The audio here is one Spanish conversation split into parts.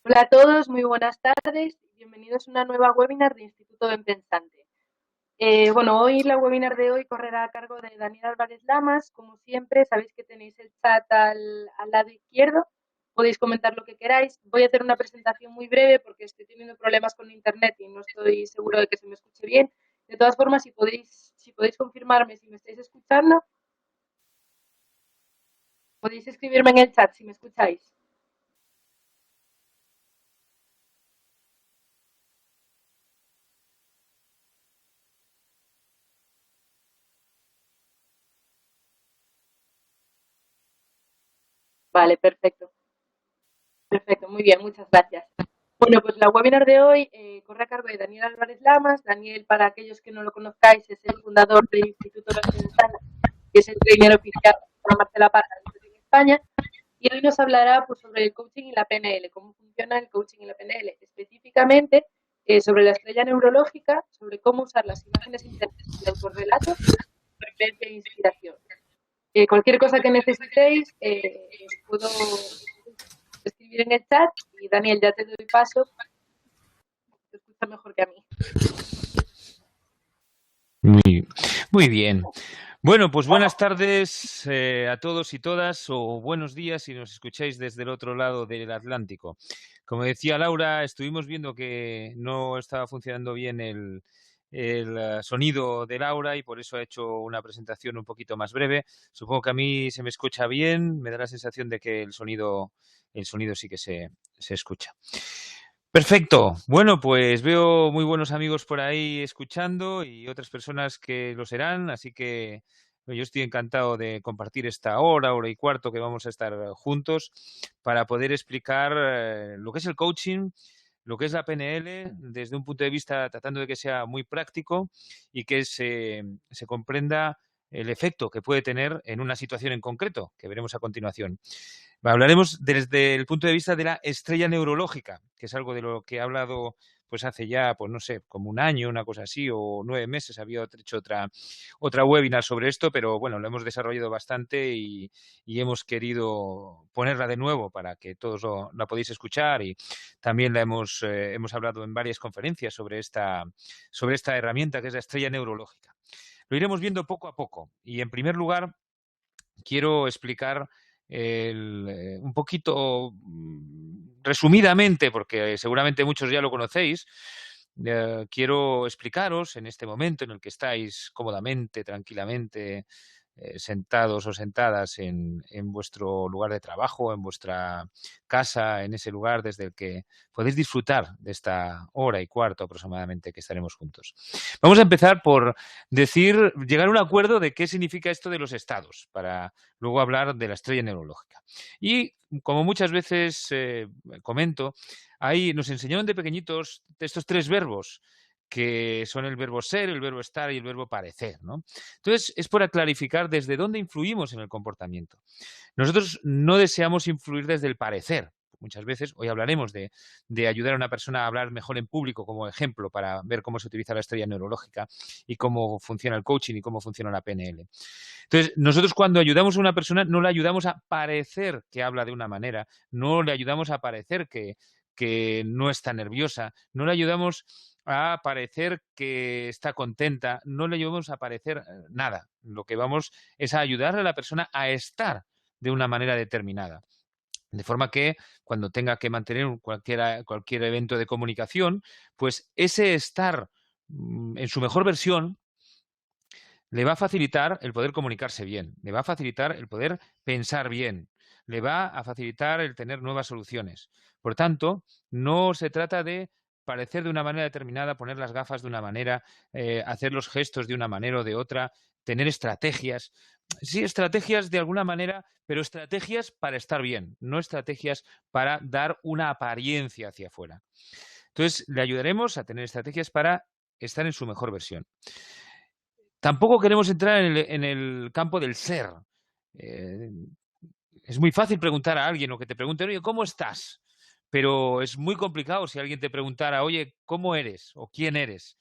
Hola a todos, muy buenas tardes y bienvenidos a una nueva webinar de Instituto Ben Pensante. Hoy la webinar de hoy correrá a cargo de Daniel Álvarez Lamas. Como siempre, sabéis que tenéis el chat al lado izquierdo, podéis comentar lo que queráis. Voy a hacer una presentación muy breve porque estoy teniendo problemas con internet y no estoy seguro de que se me escuche bien. De todas formas, si podéis confirmarme si me estáis escuchando, podéis escribirme en el chat si me escucháis. Vale, perfecto. Perfecto, muy bien, muchas gracias. Bueno, pues la webinar de hoy corre a cargo de Daniel Álvarez Lamas. Daniel, para aquellos que no lo conozcáis, es el fundador del Instituto Ventana, que es el trainer oficial de Marcela Parra en España. Y hoy nos hablará pues, sobre el coaching y la PNL, cómo funciona el coaching y la PNL, específicamente sobre la estrella neurológica, sobre cómo usar las imágenes internas del autorrelato, referencia e inspiración. Cualquier cosa que necesitéis, os puedo escribir en el chat y Daniel, ya te doy paso, te escucha mejor que a mí. Muy bien. Bueno, pues buenas tardes a todos y todas, o buenos días si nos escucháis desde el otro lado del Atlántico. Como decía Laura, estuvimos viendo que no estaba funcionando bien el sonido de Laura y por eso ha hecho una presentación un poquito más breve. Supongo que a mí se me escucha bien, me da la sensación de que el sonido sí que se escucha. Perfecto. Bueno, pues veo muy buenos amigos por ahí escuchando y otras personas que lo serán, así que yo estoy encantado de compartir esta hora y cuarto que vamos a estar juntos para poder explicar lo que es el coaching, lo que es la PNL, desde un punto de vista tratando de que sea muy práctico y que se comprenda el efecto que puede tener en una situación en concreto, que veremos a continuación. Hablaremos desde el punto de vista de la estrella neurológica, que es algo de lo que he hablado pues hace ya, pues no sé, como un año, una cosa así, o 9 meses. Había hecho otra webinar sobre esto, pero bueno, lo hemos desarrollado bastante y hemos querido ponerla de nuevo para que todos la podéis escuchar y también hemos hablado en varias conferencias sobre esta herramienta que es la estrella neurológica. Lo iremos viendo poco a poco y en primer lugar quiero explicar un poquito resumidamente, porque seguramente muchos ya lo conocéis, quiero explicaros en este momento en el que estáis cómodamente, tranquilamente, sentados o sentadas en vuestro lugar de trabajo, en vuestra casa, en ese lugar desde el que podéis disfrutar de esta hora y cuarto aproximadamente que estaremos juntos. Vamos a empezar por llegar a un acuerdo de qué significa esto de los estados, para luego hablar de la estrella neurológica. Y como muchas veces comento, ahí nos enseñaron de pequeñitos estos 3 verbos, que son el verbo ser, el verbo estar y el verbo parecer, ¿no? Entonces, es para clarificar desde dónde influimos en el comportamiento. Nosotros no deseamos influir desde el parecer. Muchas veces, hoy hablaremos de ayudar a una persona a hablar mejor en público como ejemplo para ver cómo se utiliza la estrella neurológica y cómo funciona el coaching y cómo funciona la PNL. Entonces, nosotros cuando ayudamos a una persona no le ayudamos a parecer que habla de una manera, no le ayudamos a parecer que no está nerviosa, no le ayudamos a parecer que está contenta, no le ayudamos a parecer nada. Lo que vamos es a ayudar a la persona a estar de una manera determinada. De forma que cuando tenga que mantener cualquier evento de comunicación, pues ese estar en su mejor versión le va a facilitar el poder comunicarse bien, le va a facilitar el poder pensar bien, le va a facilitar el tener nuevas soluciones. Por tanto, no se trata de parecer de una manera determinada, poner las gafas de una manera, hacer los gestos de una manera o de otra, tener estrategias. Sí, estrategias de alguna manera, pero estrategias para estar bien, no estrategias para dar una apariencia hacia afuera. Entonces, le ayudaremos a tener estrategias para estar en su mejor versión. Tampoco queremos entrar en el campo del ser. Eh, es muy fácil preguntar a alguien o que te pregunten, oye, ¿cómo estás? Pero es muy complicado si alguien te preguntara, oye, ¿cómo eres? ¿O quién eres?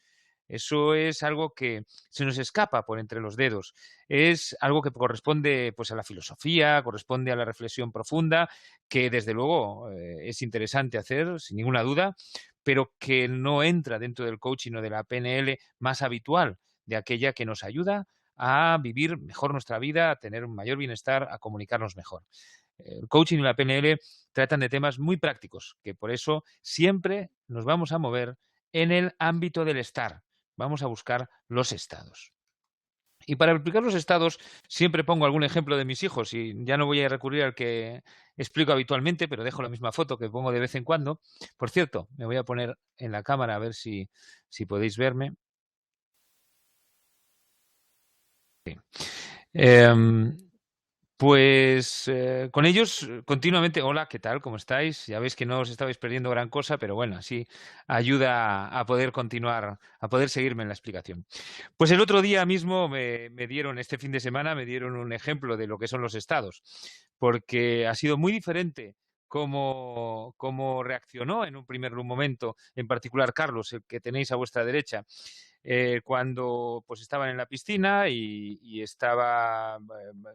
Eso es algo que se nos escapa por entre los dedos. Es algo que corresponde pues, a la filosofía, corresponde a la reflexión profunda, que desde luego es interesante hacer, sin ninguna duda, pero que no entra dentro del coaching o de la PNL más habitual, de aquella que nos ayuda a vivir mejor nuestra vida, a tener un mayor bienestar, a comunicarnos mejor. El coaching y la PNL tratan de temas muy prácticos, que por eso siempre nos vamos a mover en el ámbito del estar. Vamos a buscar los estados. Y para explicar los estados siempre pongo algún ejemplo de mis hijos y ya no voy a recurrir al que explico habitualmente, pero dejo la misma foto que pongo de vez en cuando. Por cierto, me voy a poner en la cámara a ver si podéis verme. Sí. Pues con ellos continuamente, hola, ¿qué tal? ¿Cómo estáis? Ya veis que no os estabais perdiendo gran cosa, pero bueno, así ayuda a poder continuar, a poder seguirme en la explicación. Pues el otro día mismo me dieron, este fin de semana, me dieron un ejemplo de lo que son los estados, porque ha sido muy diferente cómo reaccionó en un primer momento, en particular Carlos, el que tenéis a vuestra derecha. Cuando pues estaban en la piscina y estaba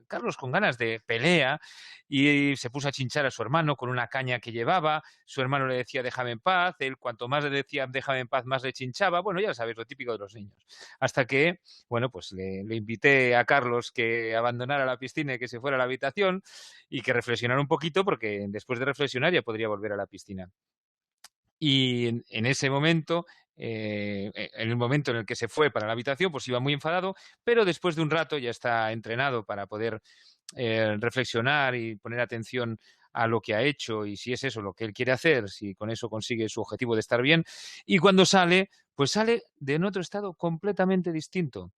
Carlos con ganas de pelea y se puso a chinchar a su hermano con una caña que llevaba, su hermano le decía déjame en paz, él cuanto más le decía déjame en paz más le chinchaba, bueno ya sabéis lo típico de los niños, hasta que bueno pues le invité a Carlos que abandonara la piscina y que se fuera a la habitación y que reflexionara un poquito porque después de reflexionar ya podría volver a la piscina. Y en ese momento, en el momento en el que se fue para la habitación, pues iba muy enfadado, pero después de un rato ya está entrenado para poder reflexionar y poner atención a lo que ha hecho y si es eso lo que él quiere hacer, si con eso consigue su objetivo de estar bien. Y cuando sale, pues sale de otro estado completamente distinto.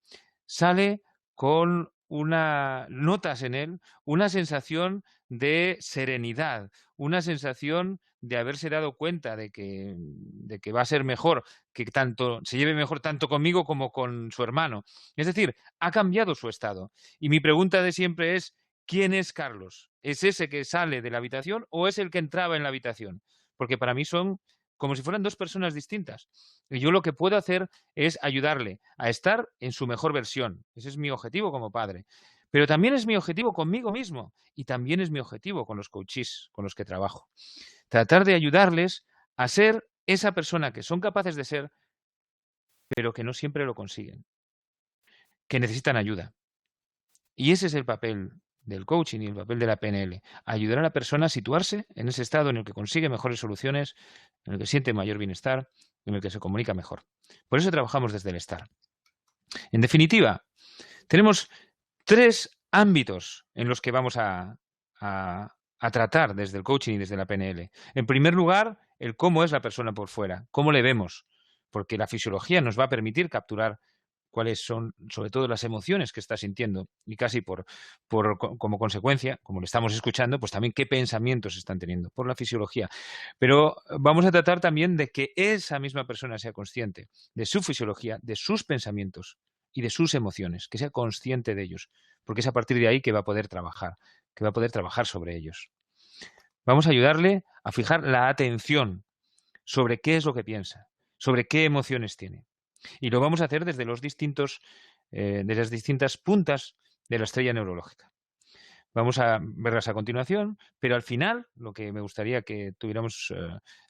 Sale con notas en él una sensación de serenidad, una sensación de haberse dado cuenta de que va a ser mejor, que tanto se lleve mejor tanto conmigo como con su hermano. Es decir, ha cambiado su estado. Y mi pregunta de siempre es, ¿quién es Carlos? ¿Es ese que sale de la habitación o es el que entraba en la habitación? Porque para mí son como si fueran dos personas distintas. Y yo lo que puedo hacer es ayudarle a estar en su mejor versión. Ese es mi objetivo como padre. Pero también es mi objetivo conmigo mismo y también es mi objetivo con los coaches con los que trabajo. Tratar de ayudarles a ser esa persona que son capaces de ser, pero que no siempre lo consiguen, que necesitan ayuda. Y ese es el papel del coaching y el papel de la PNL. Ayudar a la persona a situarse en ese estado en el que consigue mejores soluciones, en el que siente mayor bienestar, en el que se comunica mejor. Por eso trabajamos desde el estar. En definitiva, tenemos 3 ámbitos en los que vamos a tratar desde el coaching y desde la PNL. En primer lugar, el cómo es la persona por fuera, cómo le vemos, porque la fisiología nos va a permitir capturar cuáles son, sobre todo, las emociones que está sintiendo y casi como consecuencia, como lo estamos escuchando, pues también qué pensamientos están teniendo por la fisiología. Pero vamos a tratar también de que esa misma persona sea consciente de su fisiología, de sus pensamientos y de sus emociones, que sea consciente de ellos, porque es a partir de ahí que va a poder trabajar sobre ellos. Vamos a ayudarle a fijar la atención sobre qué es lo que piensa, sobre qué emociones tiene. Y lo vamos a hacer desde de las distintas puntas de la estrella neurológica. Vamos a verlas a continuación, pero al final lo que me gustaría que tuviéramos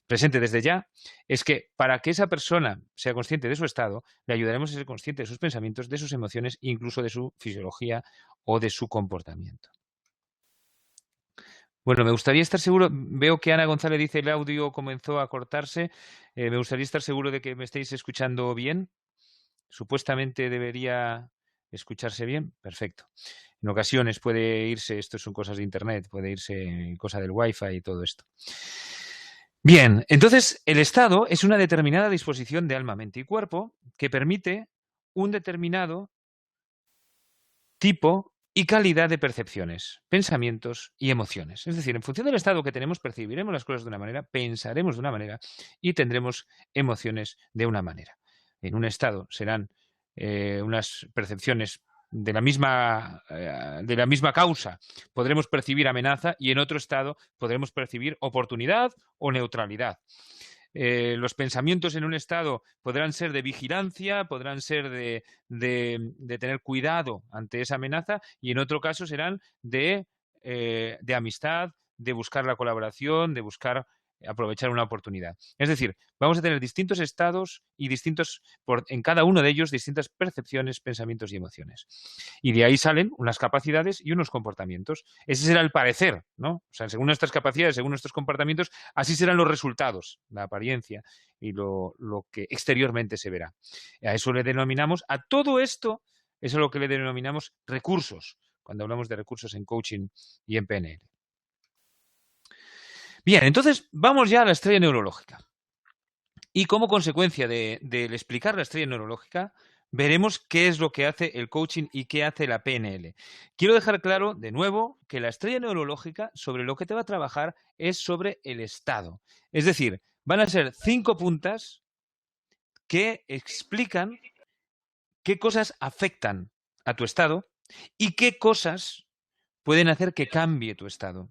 presente desde ya es que para que esa persona sea consciente de su estado, le ayudaremos a ser consciente de sus pensamientos, de sus emociones, incluso de su fisiología o de su comportamiento. Bueno, me gustaría estar seguro, veo que Ana González dice el audio comenzó a cortarse, me gustaría estar seguro de que me estéis escuchando bien. Supuestamente debería escucharse bien. Perfecto. En ocasiones puede irse, esto son cosas de Internet, puede irse cosa del Wi-Fi y todo esto. Bien, entonces el estado es una determinada disposición de alma, mente y cuerpo que permite un determinado tipo y calidad de percepciones, pensamientos y emociones. Es decir, en función del estado que tenemos, percibiremos las cosas de una manera, pensaremos de una manera y tendremos emociones de una manera. En un estado serán unas percepciones de la misma causa. Podremos percibir amenaza y en otro estado podremos percibir oportunidad o neutralidad. los pensamientos en un estado podrán ser de vigilancia, podrán ser de tener cuidado ante esa amenaza, y en otro caso serán de amistad, de buscar la colaboración, de buscar aprovechar una oportunidad. Es decir, vamos a tener distintos estados y en cada uno de ellos distintas percepciones, pensamientos y emociones. Y de ahí salen unas capacidades y unos comportamientos. Ese será el parecer, ¿no? O sea, según nuestras capacidades, según nuestros comportamientos, así serán los resultados, la apariencia y lo que exteriormente se verá. A eso le denominamos, a todo esto, eso es lo que le denominamos recursos, cuando hablamos de recursos en coaching y en PNL. Bien, entonces vamos ya a la estrella neurológica. Y como consecuencia del explicar la estrella neurológica, veremos qué es lo que hace el coaching y qué hace la PNL. Quiero dejar claro, de nuevo, que la estrella neurológica sobre lo que te va a trabajar es sobre el estado. Es decir, van a ser 5 puntas que explican qué cosas afectan a tu estado y qué cosas pueden hacer que cambie tu estado.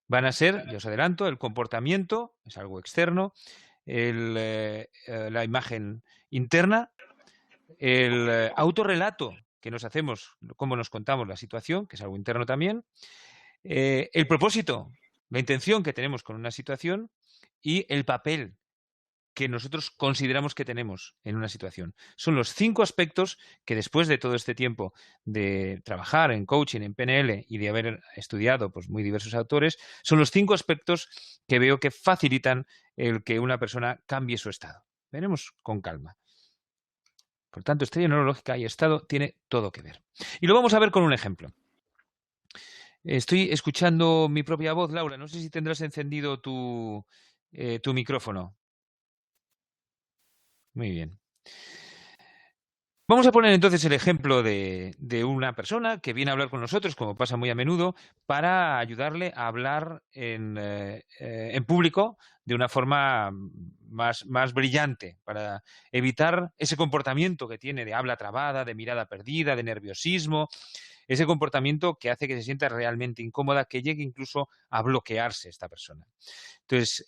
Van a ser, ya os adelanto, el comportamiento, es algo externo, la imagen interna, el autorrelato que nos hacemos, cómo nos contamos la situación, que es algo interno también, el propósito, la intención que tenemos con una situación y el papel que nosotros consideramos que tenemos en una situación. Son los 5 aspectos que después de todo este tiempo de trabajar en coaching, en PNL y de haber estudiado pues, muy diversos autores, son los 5 aspectos que veo que facilitan el que una persona cambie su estado. Veremos con calma. Por tanto, estrella neurológica y estado tiene todo que ver. Y lo vamos a ver con un ejemplo. Estoy escuchando mi propia voz, Laura. No sé si tendrás encendido tu micrófono. Muy bien. Vamos a poner entonces el ejemplo de una persona que viene a hablar con nosotros, como pasa muy a menudo, para ayudarle a hablar en público de una forma más brillante, para evitar ese comportamiento que tiene de habla trabada, de mirada perdida, de nerviosismo, ese comportamiento que hace que se sienta realmente incómoda, que llegue incluso a bloquearse esta persona. Entonces,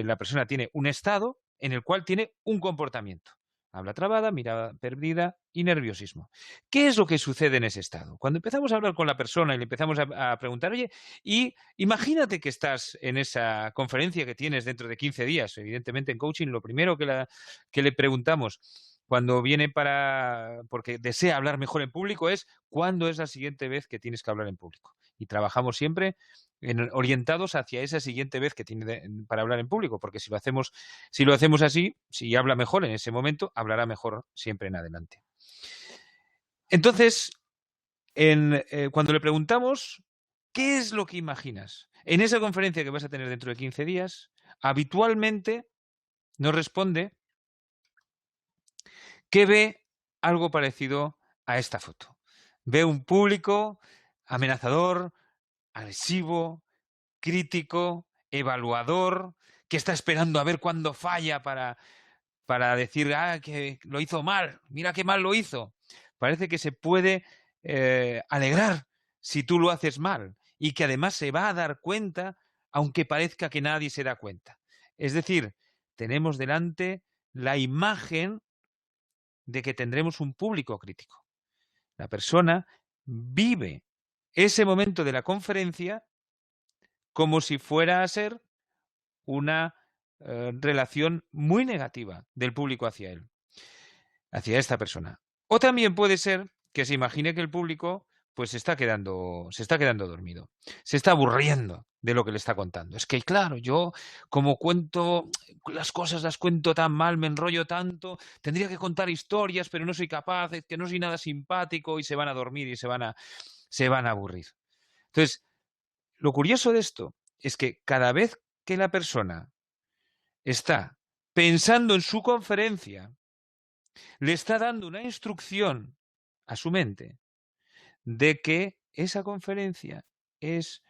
la persona tiene un estado en el cual tiene un comportamiento. Habla trabada, mirada perdida y nerviosismo. ¿Qué es lo que sucede en ese estado? Cuando empezamos a hablar con la persona y le empezamos a preguntar, oye, y imagínate que estás en esa conferencia que tienes dentro de 15 días. Evidentemente en coaching lo primero que le preguntamos cuando viene porque desea hablar mejor en público es ¿cuándo es la siguiente vez que tienes que hablar en público? Y trabajamos siempre orientados hacia esa siguiente vez que tiene para hablar en público, porque si lo hacemos así, si habla mejor en ese momento, hablará mejor siempre en adelante. Entonces, cuando le preguntamos, ¿qué es lo que imaginas? En esa conferencia que vas a tener dentro de 15 días, habitualmente nos responde que ve algo parecido a esta foto. Ve un público amenazador, agresivo, crítico, evaluador, que está esperando a ver cuándo falla para decir, que lo hizo mal, mira qué mal lo hizo. Parece que se puede alegrar si tú lo haces mal y que además se va a dar cuenta aunque parezca que nadie se da cuenta. Es decir, tenemos delante la imagen de que tendremos un público crítico. La persona vive ese momento de la conferencia como si fuera a ser una relación muy negativa del público hacia él, hacia esta persona. O también puede ser que se imagine que el público pues se está quedando dormido, se está aburriendo de lo que le está contando. Es que, claro, yo como cuento las cosas, las cuento tan mal, me enrollo tanto, tendría que contar historias, pero no soy capaz, es que no soy nada simpático y se van a dormir y se van a aburrir. Entonces, lo curioso de esto es que cada vez que la persona está pensando en su conferencia, le está dando una instrucción a su mente de que esa conferencia es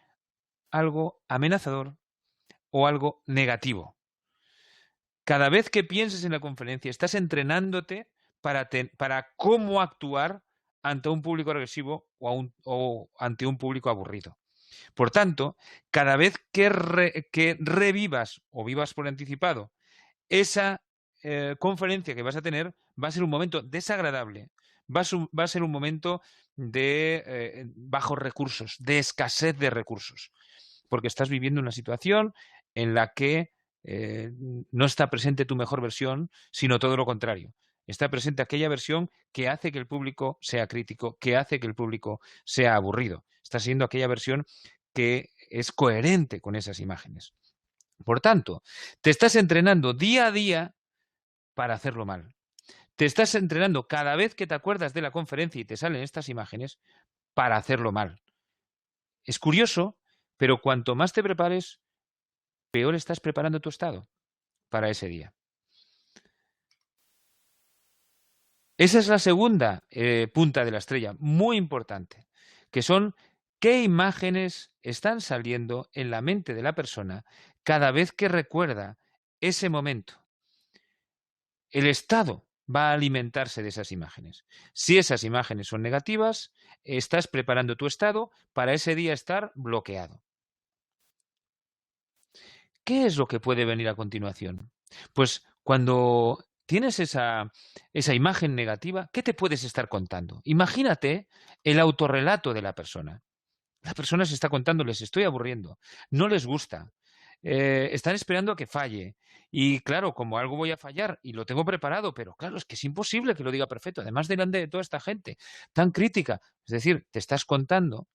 algo amenazador o algo negativo. Cada vez que pienses en la conferencia, estás entrenándote para cómo actuar ante un público agresivo o ante un público aburrido. Por tanto, cada vez que revivas o vivas por anticipado esa conferencia que vas a tener va a ser un momento desagradable, va a ser un momento de bajos recursos, de escasez de recursos, porque estás viviendo una situación en la que no está presente tu mejor versión, sino todo lo contrario. Está presente aquella versión que hace que el público sea crítico, que hace que el público sea aburrido. Está siendo aquella versión que es coherente con esas imágenes. Por tanto, te estás entrenando día a día para hacerlo mal. Te estás entrenando cada vez que te acuerdas de la conferencia y te salen estas imágenes para hacerlo mal. Es curioso, pero cuanto más te prepares, peor estás preparando tu estado para ese día. Esa es la segunda punta de la estrella, muy importante, que son qué imágenes están saliendo en la mente de la persona cada vez que recuerda ese momento. El estado va a alimentarse de esas imágenes. Si esas imágenes son negativas, estás preparando tu estado para ese día estar bloqueado. ¿Qué es lo que puede venir a continuación? Pues cuando tienes esa imagen negativa, ¿qué te puedes estar contando? Imagínate el autorrelato de la persona. La persona se está contando, les estoy aburriendo, no les gusta, están esperando a que falle. Y claro, como algo voy a fallar y lo tengo preparado, pero claro, es que es imposible que lo diga perfecto, además delante de toda esta gente tan crítica. Es decir, te estás contando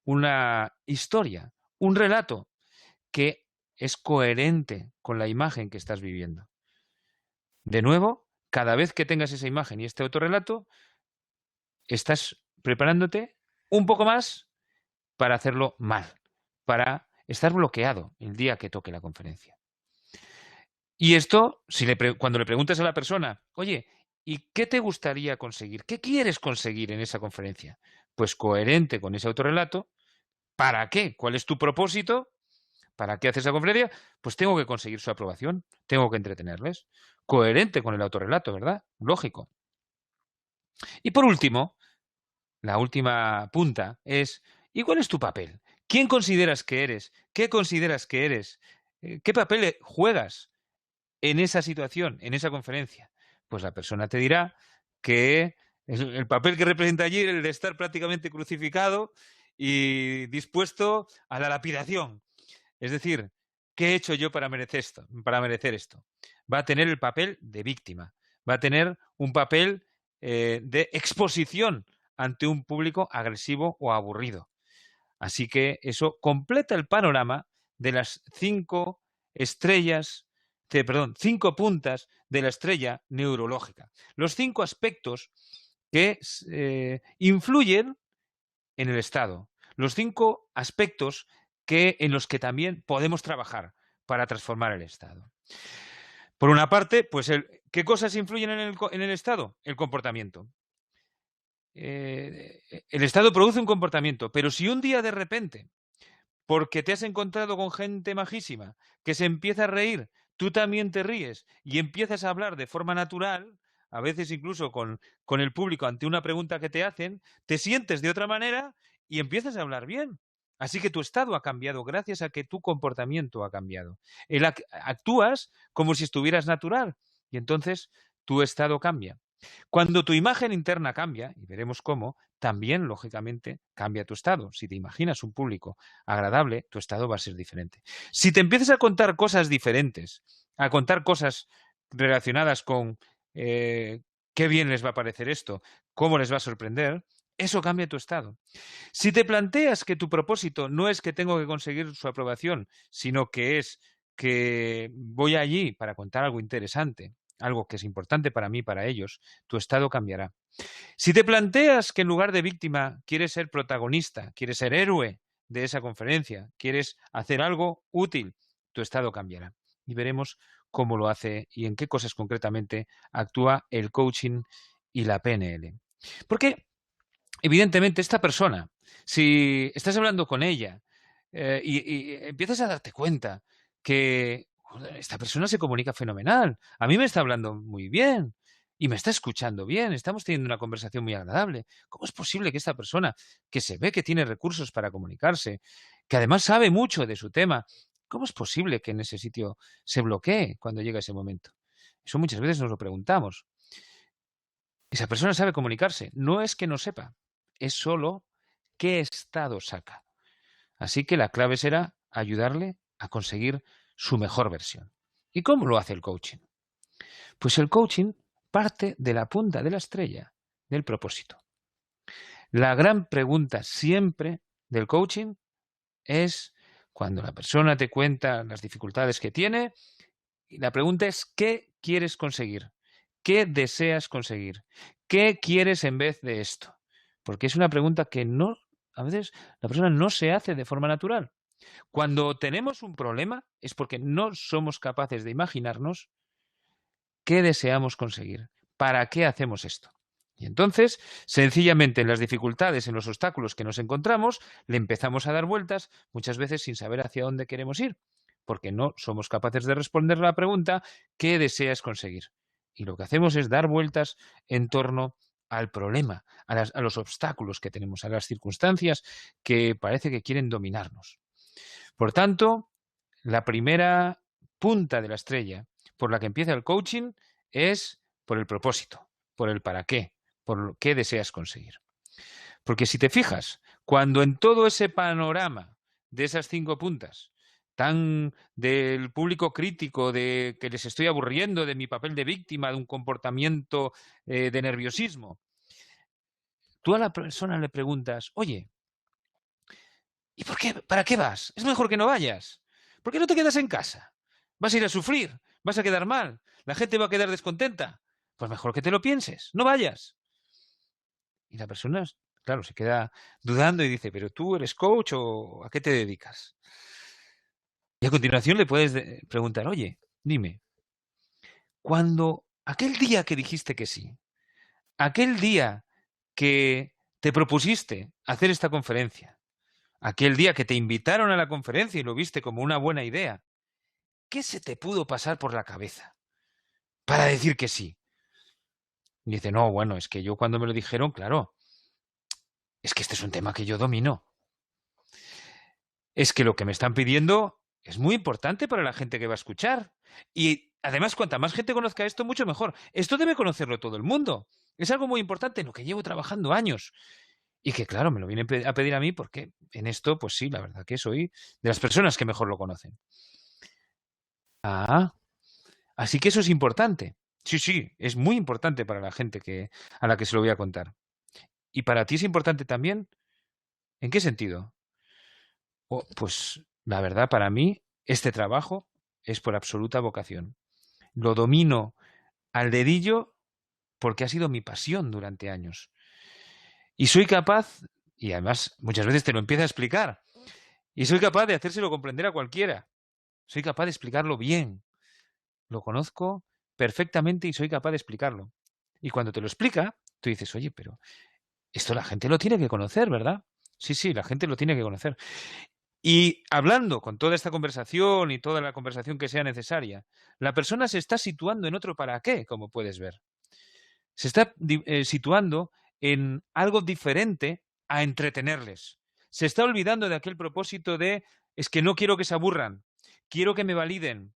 una historia, un relato que es coherente con la imagen que estás viviendo. De nuevo, cada vez que tengas esa imagen y este autorrelato, estás preparándote un poco más para hacerlo mal, para estar bloqueado el día que toque la conferencia. Y esto, cuando le preguntas a la persona, oye, ¿y qué te gustaría conseguir? ¿Qué quieres conseguir en esa conferencia? Pues coherente con ese autorrelato. ¿Para qué? ¿Cuál es tu propósito? ¿Para qué haces esa conferencia? Pues tengo que conseguir su aprobación, tengo que entretenerles. Coherente con el autorrelato, ¿verdad? Lógico. Y por último, la última punta es, ¿y cuál es tu papel? ¿Quién consideras que eres? ¿Qué consideras que eres? ¿Qué papel juegas en esa situación, en esa conferencia? Pues la persona te dirá que el papel que representa allí es el de estar prácticamente crucificado y dispuesto a la lapidación. Es decir, ¿qué he hecho yo para merecer esto? Va a tener el papel de víctima, va a tener un papel de exposición ante un público agresivo o aburrido. Así que eso completa el panorama de las 5 estrellas, perdón, 5 puntas de la estrella neurológica. Los 5 aspectos que influyen en el estado. Los 5 aspectos en los que también podemos trabajar para transformar el estado. Por una parte, pues ¿qué cosas influyen en el estado? El comportamiento. El estado produce un comportamiento, pero si un día de repente, porque te has encontrado con gente majísima que se empieza a reír, tú también te ríes y empiezas a hablar de forma natural, a veces incluso con el público ante una pregunta que te hacen, te sientes de otra manera y empiezas a hablar bien. Así que tu estado ha cambiado gracias a que tu comportamiento ha cambiado. Actúas como si estuvieras natural y entonces tu estado cambia. Cuando tu imagen interna cambia, y veremos cómo, también, lógicamente, cambia tu estado. Si te imaginas un público agradable, tu estado va a ser diferente. Si te empiezas a contar cosas diferentes, a contar cosas relacionadas con qué bien les va a parecer esto, cómo les va a sorprender, eso cambia tu estado. Si te planteas que tu propósito no es que tengo que conseguir su aprobación, sino que es que voy allí para contar algo interesante, algo que es importante para mí, para ellos, tu estado cambiará. Si te planteas que en lugar de víctima quieres ser protagonista, quieres ser héroe de esa conferencia, quieres hacer algo útil, tu estado cambiará. Y veremos cómo lo hace y en qué cosas concretamente actúa el coaching y la PNL. Porque, evidentemente, esta persona, si estás hablando con ella y empiezas a darte cuenta que joder, esta persona se comunica fenomenal, a mí me está hablando muy bien y me está escuchando bien, estamos teniendo una conversación muy agradable. ¿Cómo es posible que esta persona, que se ve que tiene recursos para comunicarse, que además sabe mucho de su tema, ¿Cómo es posible que en ese sitio se bloquee cuando llega ese momento? Eso muchas veces nos lo preguntamos. Esa persona sabe comunicarse. No es que no sepa, es solo qué estado saca. Así que la clave será ayudarle a conseguir su mejor versión. ¿Y cómo lo hace el coaching? Pues el coaching parte de la punta de la estrella del propósito. La gran pregunta siempre del coaching es cuando la persona te cuenta las dificultades que tiene, y la pregunta es ¿qué quieres conseguir? ¿Qué deseas conseguir? ¿Qué quieres en vez de esto? Porque es una pregunta que a veces la persona no se hace de forma natural. Cuando tenemos un problema es porque no somos capaces de imaginarnos qué deseamos conseguir, para qué hacemos esto. Y entonces, sencillamente en las dificultades, en los obstáculos que nos encontramos, le empezamos a dar vueltas, muchas veces sin saber hacia dónde queremos ir, porque no somos capaces de responder la pregunta ¿qué deseas conseguir? Y lo que hacemos es dar vueltas en torno al problema, a los obstáculos que tenemos, a las circunstancias que parece que quieren dominarnos. Por tanto, la primera punta de la estrella por la que empieza el coaching es por el propósito, por el para qué, por lo que deseas conseguir. Porque si te fijas, cuando en todo ese panorama de esas 5 puntas, tan del público crítico, de que les estoy aburriendo, de mi papel de víctima, de un comportamiento de nerviosismo, tú a la persona le preguntas, oye, ¿y por qué? ¿Para qué vas? Es mejor que no vayas. ¿Por qué no te quedas en casa? Vas a ir a sufrir, vas a quedar mal, la gente va a quedar descontenta. Pues mejor que te lo pienses, no vayas. Y la persona, claro, se queda dudando y dice, ¿pero tú eres coach o a qué te dedicas? Y a continuación le puedes preguntar, oye, dime, cuando aquel día que dijiste que sí, aquel día que te propusiste hacer esta conferencia, aquel día que te invitaron a la conferencia y lo viste como una buena idea, ¿qué se te pudo pasar por la cabeza para decir que sí? Y dice, no, bueno, es que yo cuando me lo dijeron, claro, es que este es un tema que yo domino. Es que lo que me están pidiendo es muy importante para la gente que va a escuchar. Y además, cuanta más gente conozca esto, mucho mejor. Esto debe conocerlo todo el mundo. Es algo muy importante en lo que llevo trabajando años. Y que, claro, me lo vienen a pedir a mí porque en esto, pues sí, la verdad que soy de las personas que mejor lo conocen. Ah, así que eso es importante. Sí, sí, es muy importante para la gente a la que se lo voy a contar. ¿Y para ti es importante también? ¿En qué sentido? Pues la verdad, para mí, este trabajo es por absoluta vocación. Lo domino al dedillo porque ha sido mi pasión durante años. Y soy capaz, y además muchas veces te lo empiezo a explicar, y soy capaz de hacérselo comprender a cualquiera. Soy capaz de explicarlo bien. Lo conozco perfectamente y soy capaz de explicarlo. Y cuando te lo explica, tú dices, oye, pero esto la gente lo tiene que conocer, ¿verdad? Sí, sí, la gente lo tiene que conocer. Y hablando con toda esta conversación y toda la conversación que sea necesaria, la persona se está situando en otro para qué, como puedes ver. Se está situando en algo diferente a entretenerles. Se está olvidando de aquel propósito de es que no quiero que se aburran, quiero que me validen,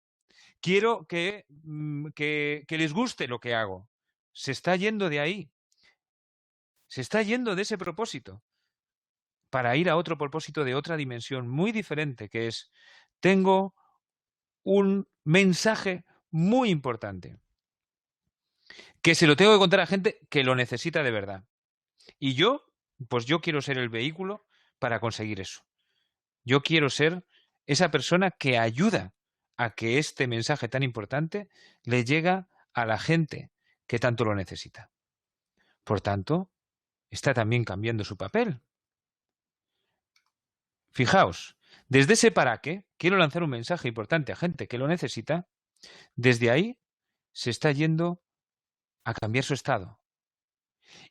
quiero que les guste lo que hago. Se está yendo de ahí, se está yendo de ese propósito para ir a otro propósito de otra dimensión muy diferente, que es, tengo un mensaje muy importante, que se lo tengo que contar a gente que lo necesita de verdad. Y pues yo quiero ser el vehículo para conseguir eso. Yo quiero ser esa persona que ayuda a que este mensaje tan importante le llegue a la gente que tanto lo necesita. Por tanto, está también cambiando su papel. Fijaos, desde ese para qué quiero lanzar un mensaje importante a gente que lo necesita, desde ahí se está yendo a cambiar su estado.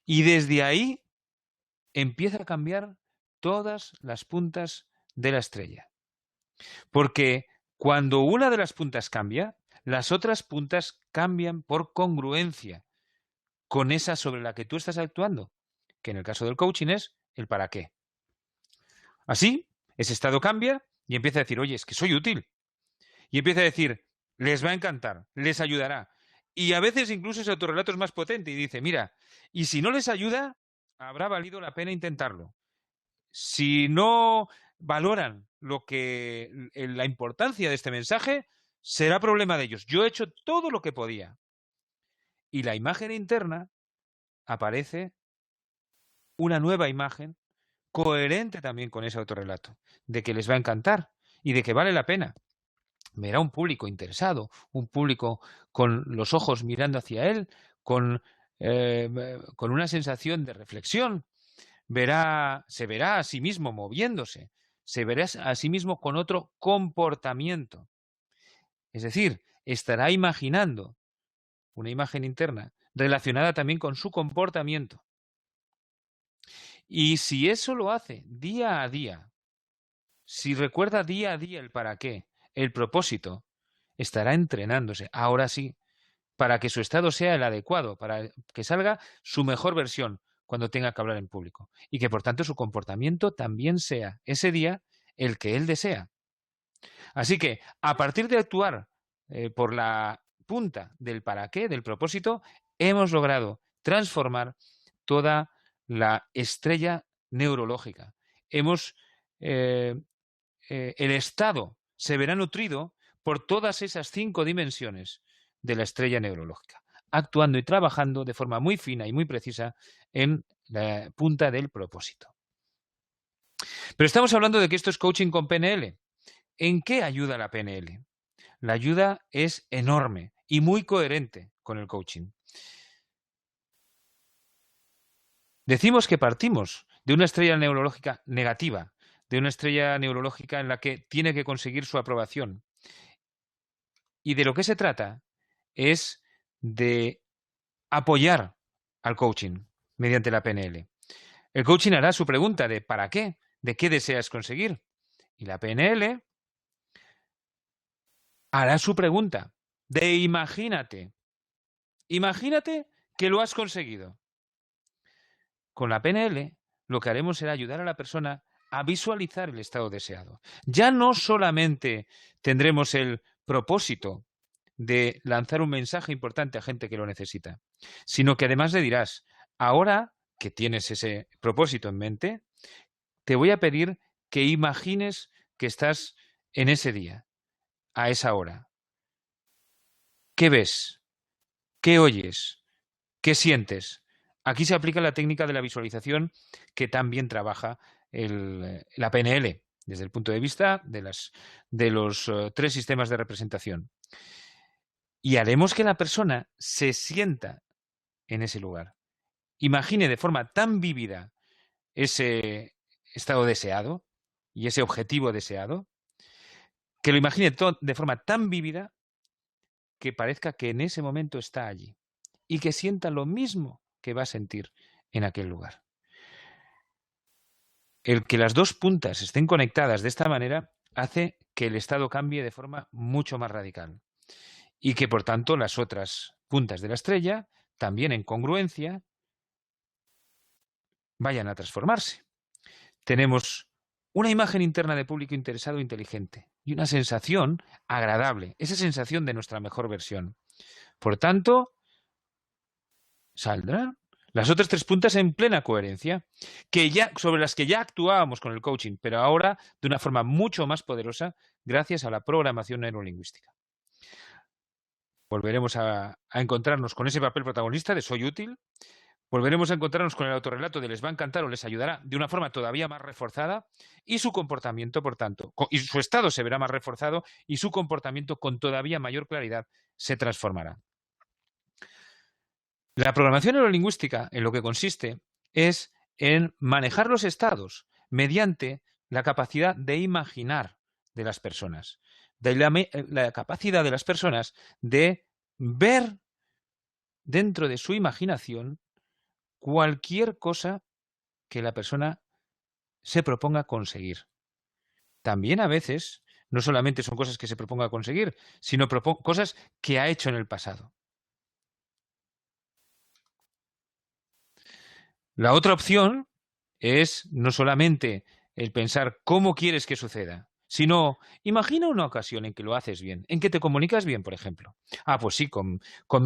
Y desde ahí empieza a cambiar todas las puntas de la estrella. Porque cuando una de las puntas cambia, las otras puntas cambian por congruencia con esa sobre la que tú estás actuando, que en el caso del coaching es el para qué. Así, ese estado cambia y empieza a decir, oye, es que soy útil. Y empieza a decir, les va a encantar, les ayudará. Y a veces incluso ese autorrelato es más potente y dice, mira, y si no les ayuda, habrá valido la pena intentarlo. Si no valoran la importancia de este mensaje, será problema de ellos. Yo he hecho todo lo que podía. Y la imagen interna aparece una nueva imagen coherente también con ese autorrelato, de que les va a encantar y de que vale la pena. Verá un público interesado, un público con los ojos mirando hacia él, con una sensación de reflexión. Se verá a sí mismo moviéndose, se verá a sí mismo con otro comportamiento. Es decir, estará imaginando una imagen interna relacionada también con su comportamiento. Y si eso lo hace día a día, si recuerda día a día el para qué, el propósito, estará entrenándose, ahora sí, para que su estado sea el adecuado, para que salga su mejor versión cuando tenga que hablar en público y que por tanto su comportamiento también sea ese día el que él desea. Así que a partir de actuar por la punta del para qué, del propósito, hemos logrado transformar toda la estrella neurológica. El estado se verá nutrido por todas esas 5 dimensiones de la estrella neurológica, actuando y trabajando de forma muy fina y muy precisa en la punta del propósito. Pero estamos hablando de que esto es coaching con PNL. ¿En qué ayuda la PNL? La ayuda es enorme y muy coherente con el coaching. Decimos que partimos de una estrella neurológica negativa, de una estrella neurológica en la que tiene que conseguir su aprobación. Y de lo que se trata es de apoyar al coaching mediante la PNL. El coaching hará su pregunta de ¿para qué? ¿De qué deseas conseguir? Y la PNL hará su pregunta de imagínate. Imagínate que lo has conseguido. Con la PNL lo que haremos será ayudar a la persona a visualizar el estado deseado. Ya no solamente tendremos el propósito de lanzar un mensaje importante a gente que lo necesita, sino que además le dirás, ahora que tienes ese propósito en mente, te voy a pedir que imagines que estás en ese día, a esa hora. ¿Qué ves? ¿Qué oyes? ¿Qué sientes? Aquí se aplica la técnica de la visualización que también trabaja la PNL desde el punto de vista de los 3 sistemas de representación. Y haremos que la persona se sienta en ese lugar. Imagine de forma tan vívida ese estado deseado y ese objetivo deseado, que lo imagine de forma tan vívida que parezca que en ese momento está allí y que sienta lo mismo que va a sentir en aquel lugar. El que las 2 puntas estén conectadas de esta manera hace que el estado cambie de forma mucho más radical y que por tanto las otras puntas de la estrella, también en congruencia, vayan a transformarse. Tenemos una imagen interna de público interesado e inteligente y una sensación agradable, esa sensación de nuestra mejor versión. Por tanto, saldrán las otras 3 puntas en plena coherencia, sobre las que ya actuábamos con el coaching, pero ahora de una forma mucho más poderosa gracias a la programación neurolingüística. Volveremos a encontrarnos con ese papel protagonista de soy útil. Volveremos a encontrarnos con el autorrelato de les va a encantar o les ayudará de una forma todavía más reforzada y su comportamiento, por tanto, y su estado se verá más reforzado y su comportamiento con todavía mayor claridad se transformará. La programación neurolingüística en lo que consiste es en manejar los estados mediante la capacidad de imaginar de las personas, de la capacidad de las personas de ver dentro de su imaginación cualquier cosa que la persona se proponga conseguir. También a veces no solamente son cosas que se proponga conseguir, sino cosas que ha hecho en el pasado. La otra opción es no solamente el pensar cómo quieres que suceda, sino imagina una ocasión en que lo haces bien, en que te comunicas bien, por ejemplo. Pues sí,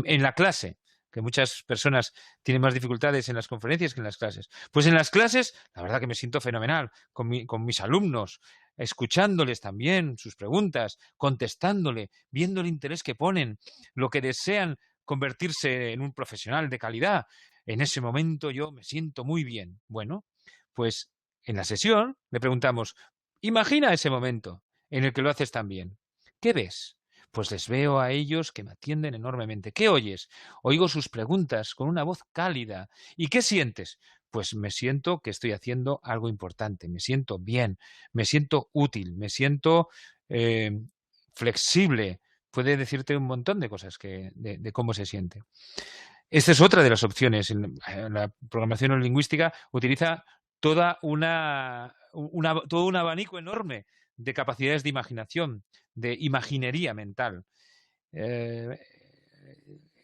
en la clase, que muchas personas tienen más dificultades en las conferencias que en las clases. Pues en las clases, la verdad que me siento fenomenal con mis alumnos, escuchándoles también sus preguntas, contestándole, viendo el interés que ponen, lo que desean convertirse en un profesional de calidad. En ese momento yo me siento muy bien. Bueno, pues en la sesión le preguntamos, imagina ese momento en el que lo haces tan bien. ¿Qué ves? Pues les veo a ellos que me atienden enormemente. ¿Qué oyes? Oigo sus preguntas con una voz cálida. ¿Y qué sientes? Pues me siento que estoy haciendo algo importante, me siento bien, me siento útil, me siento eh, flexible. Puede decirte un montón de cosas de cómo se siente. Esta es otra de las opciones. La programación neurolingüística utiliza todo un abanico enorme de capacidades de imaginación, de imaginería mental. Eh,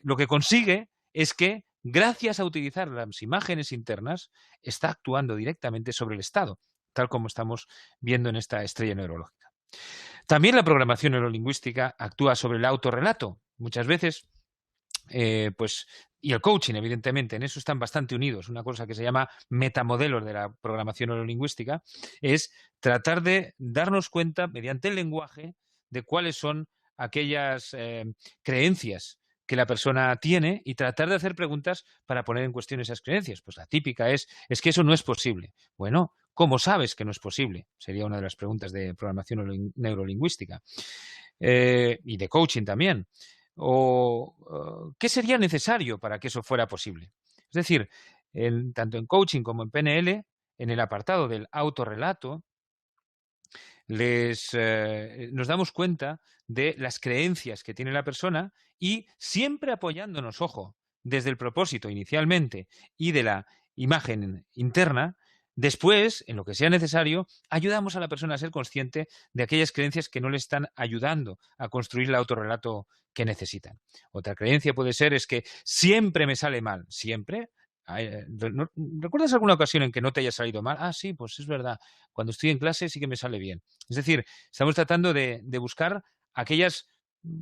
lo que consigue es que, gracias a utilizar las imágenes internas, está actuando directamente sobre el estado, tal como estamos viendo en esta estrella neurológica. También la programación neurolingüística actúa sobre el autorrelato. Muchas veces y el coaching, evidentemente, en eso están bastante unidos. Una cosa que se llama metamodelos de la programación neurolingüística es tratar de darnos cuenta, mediante el lenguaje, de cuáles son aquellas creencias que la persona tiene y tratar de hacer preguntas para poner en cuestión esas creencias. Pues la típica es que eso no es posible. Bueno, ¿cómo sabes que no es posible? Sería una de las preguntas de programación neurolingüística. Y de coaching también. ¿Qué sería necesario para que eso fuera posible? Es decir, tanto en coaching como en PNL, en el apartado del autorrelato, nos damos cuenta de las creencias que tiene la persona y siempre apoyándonos, ojo, desde el propósito inicialmente y de la imagen interna, después, en lo que sea necesario, ayudamos a la persona a ser consciente de aquellas creencias que no le están ayudando a construir el autorrelato que necesitan. Otra creencia puede ser es que siempre me sale mal, siempre. ¿Recuerdas alguna ocasión en que no te haya salido mal? Sí, pues es verdad. Cuando estoy en clase sí que me sale bien. Es decir, estamos tratando de buscar aquellas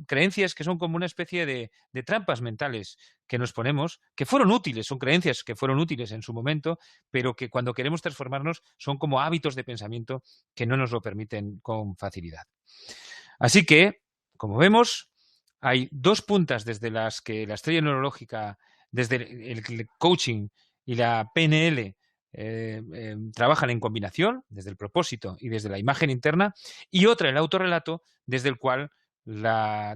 creencias que son como una especie de trampas mentales que nos ponemos, que fueron útiles, son creencias que fueron útiles en su momento, pero que cuando queremos transformarnos son como hábitos de pensamiento que no nos lo permiten con facilidad. Así que, como vemos, hay dos puntas desde las que la estrella neurológica, desde el coaching y la PNL trabajan en combinación, desde el propósito y desde la imagen interna, y otra, el autorrelato, desde el cual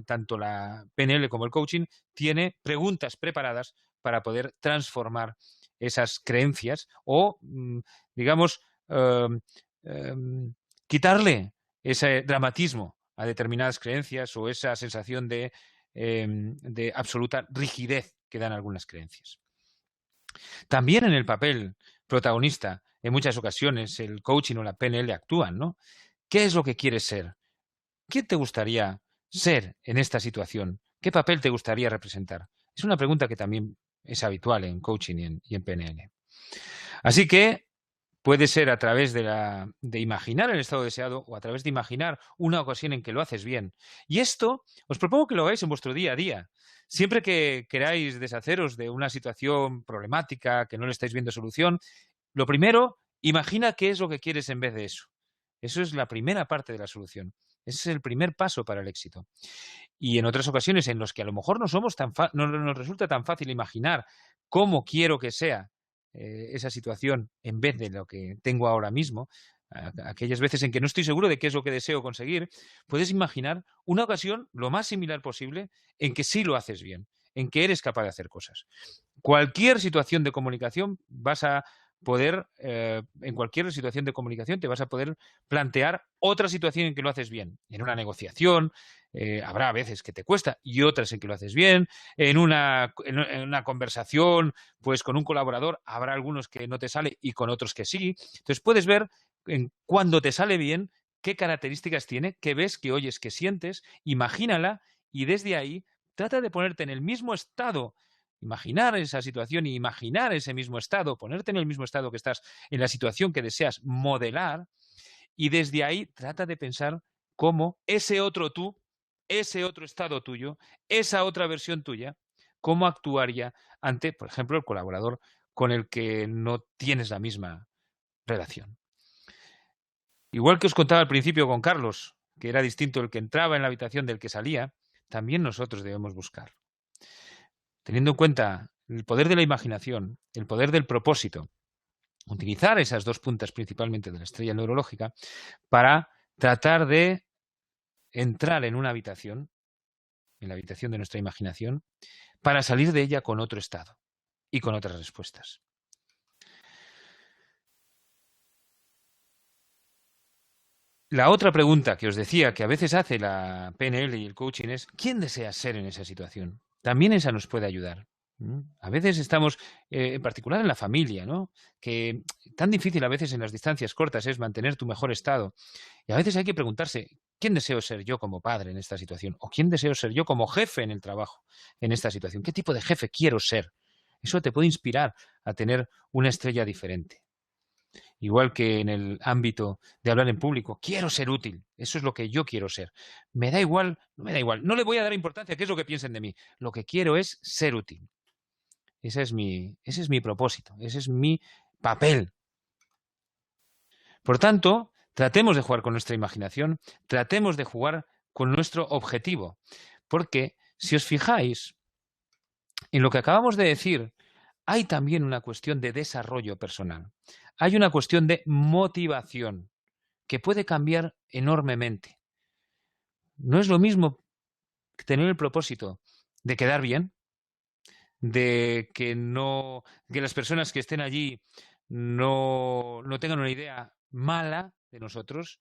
tanto la PNL como el coaching tiene preguntas preparadas para poder transformar esas creencias o, digamos, quitarle ese dramatismo a determinadas creencias o esa sensación de absoluta rigidez que dan algunas creencias. También en el papel protagonista, en muchas ocasiones, el coaching o la PNL actúan, ¿no? ¿Qué es lo que quieres ser? ¿Qué te gustaría ser en esta situación? ¿Qué papel te gustaría representar? Es una pregunta que también es habitual en coaching y en PNL. Así que puede ser a través de imaginar el estado deseado o a través de imaginar una ocasión en que lo haces bien. Y esto os propongo que lo hagáis en vuestro día a día. Siempre que queráis deshaceros de una situación problemática, que no le estáis viendo solución, lo primero, imagina qué es lo que quieres en vez de eso. Eso es la primera parte de la solución. Ese es el primer paso para el éxito. Y en otras ocasiones en las que a lo mejor no nos resulta tan fácil imaginar cómo quiero que sea esa situación en vez de lo que tengo ahora mismo, aquellas veces en que no estoy seguro de qué es lo que deseo conseguir, puedes imaginar una ocasión lo más similar posible en que sí lo haces bien, en que eres capaz de hacer cosas. Cualquier situación de comunicación en cualquier situación de comunicación te vas a poder plantear otra situación en que lo haces bien. En una negociación, habrá veces que te cuesta y otras en que lo haces bien. En una conversación, pues con un colaborador, habrá algunos que no te sale y con otros que sí. Entonces puedes ver cuando te sale bien qué características tiene, qué ves, qué oyes, qué sientes, imagínala y desde ahí trata de ponerte en el mismo estado. Imaginar esa situación y imaginar ese mismo estado, ponerte en el mismo estado que estás en la situación que deseas modelar Y desde ahí trata de pensar cómo ese otro tú, ese otro estado tuyo, esa otra versión tuya, cómo actuaría ante, por ejemplo, el colaborador con el que no tienes la misma relación. Igual que os contaba al principio con Carlos, que era distinto el que entraba en la habitación del que salía, también nosotros debemos buscar. Teniendo en cuenta el poder de la imaginación, el poder del propósito, utilizar esas dos puntas principalmente de la estrella neurológica para tratar de entrar en una habitación, en la habitación de nuestra imaginación, para salir de ella con otro estado y con otras respuestas. La otra pregunta que os decía que a veces hace la PNL y el coaching es ¿quién desea ser en esa situación? También esa nos puede ayudar. A veces estamos, en particular en la familia, ¿no? Que tan difícil a veces en las distancias cortas es mantener tu mejor estado. Y a veces hay que preguntarse, ¿quién deseo ser yo como padre en esta situación? ¿O quién deseo ser yo como jefe en el trabajo en esta situación? ¿Qué tipo de jefe quiero ser? Eso te puede inspirar a tener una estrella diferente. Igual que en el ámbito de hablar en público, quiero ser útil, eso es lo que yo quiero ser. Me da igual, no me da igual, no le voy a dar importancia a qué es lo que piensen de mí. Lo que quiero es ser útil. Ese es mi propósito, ese es mi papel. Por tanto, tratemos de jugar con nuestra imaginación, tratemos de jugar con nuestro objetivo. Porque si os fijáis en lo que acabamos de decir, hay también una cuestión de desarrollo personal. Hay una cuestión de motivación que puede cambiar enormemente. No es lo mismo tener el propósito de quedar bien, de que las personas que estén allí no tengan una idea mala de nosotros,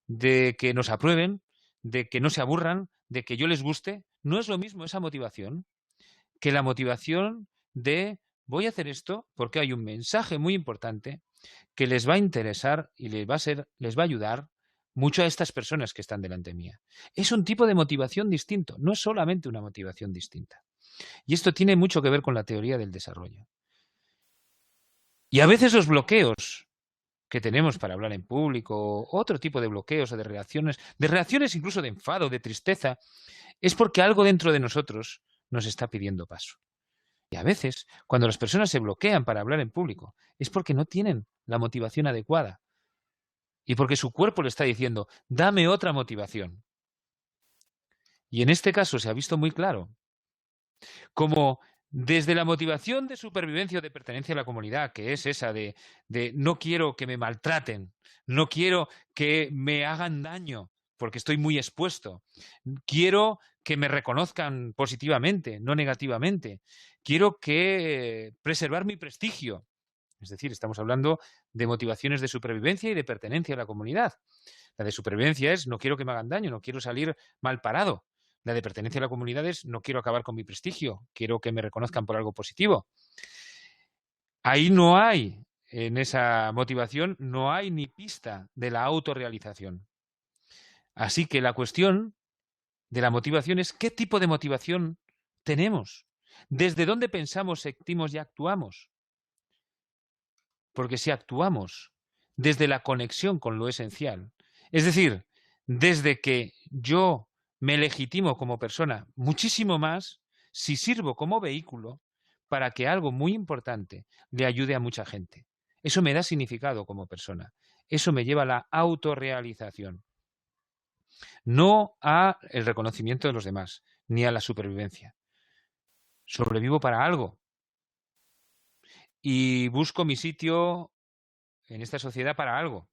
de que nos aprueben, de que no se aburran, de que yo les guste. No es lo mismo esa motivación que la motivación de voy a hacer esto porque hay un mensaje muy importante que les va a interesar y les va a ayudar mucho a estas personas que están delante mía. Es un tipo de motivación distinto, no es solamente una motivación distinta. Y esto tiene mucho que ver con la teoría del desarrollo. Y a veces los bloqueos que tenemos para hablar en público, otro tipo de bloqueos o de reacciones incluso de enfado, de tristeza, es porque algo dentro de nosotros nos está pidiendo paso. Y a veces, cuando las personas se bloquean para hablar en público, es porque no tienen la motivación adecuada y porque su cuerpo le está diciendo, dame otra motivación. Y en este caso se ha visto muy claro como desde la motivación de supervivencia o de pertenencia a la comunidad, que es esa de no quiero que me maltraten, no quiero que me hagan daño porque estoy muy expuesto, quiero que me reconozcan positivamente, no negativamente, quiero preservar mi prestigio. Es decir, estamos hablando de motivaciones de supervivencia y de pertenencia a la comunidad. La de supervivencia es no quiero que me hagan daño, no quiero salir mal parado. La de pertenencia a la comunidad es no quiero acabar con mi prestigio, quiero que me reconozcan por algo positivo. Ahí no hay, en esa motivación, no hay ni pista de la autorrealización. Así que la cuestión de la motivación es qué tipo de motivación tenemos, desde dónde pensamos, sentimos y actuamos. Porque si actuamos desde la conexión con lo esencial, es decir, desde que yo me legitimo como persona muchísimo más si sirvo como vehículo para que algo muy importante le ayude a mucha gente. Eso me da significado como persona. Eso me lleva a la autorrealización, no a el reconocimiento de los demás, ni a la supervivencia. Sobrevivo para algo y busco mi sitio en esta sociedad para algo.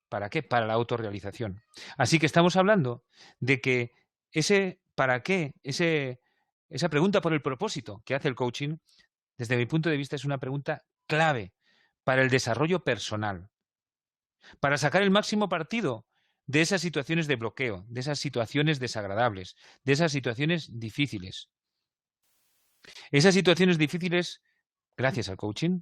¿Para qué? Para la autorrealización. Así que estamos hablando de que ese para qué, esa pregunta por el propósito que hace el coaching, desde mi punto de vista es una pregunta clave para el desarrollo personal, para sacar el máximo partido de esas situaciones de bloqueo, de esas situaciones desagradables, de esas situaciones difíciles. Esas situaciones difíciles, gracias al coaching,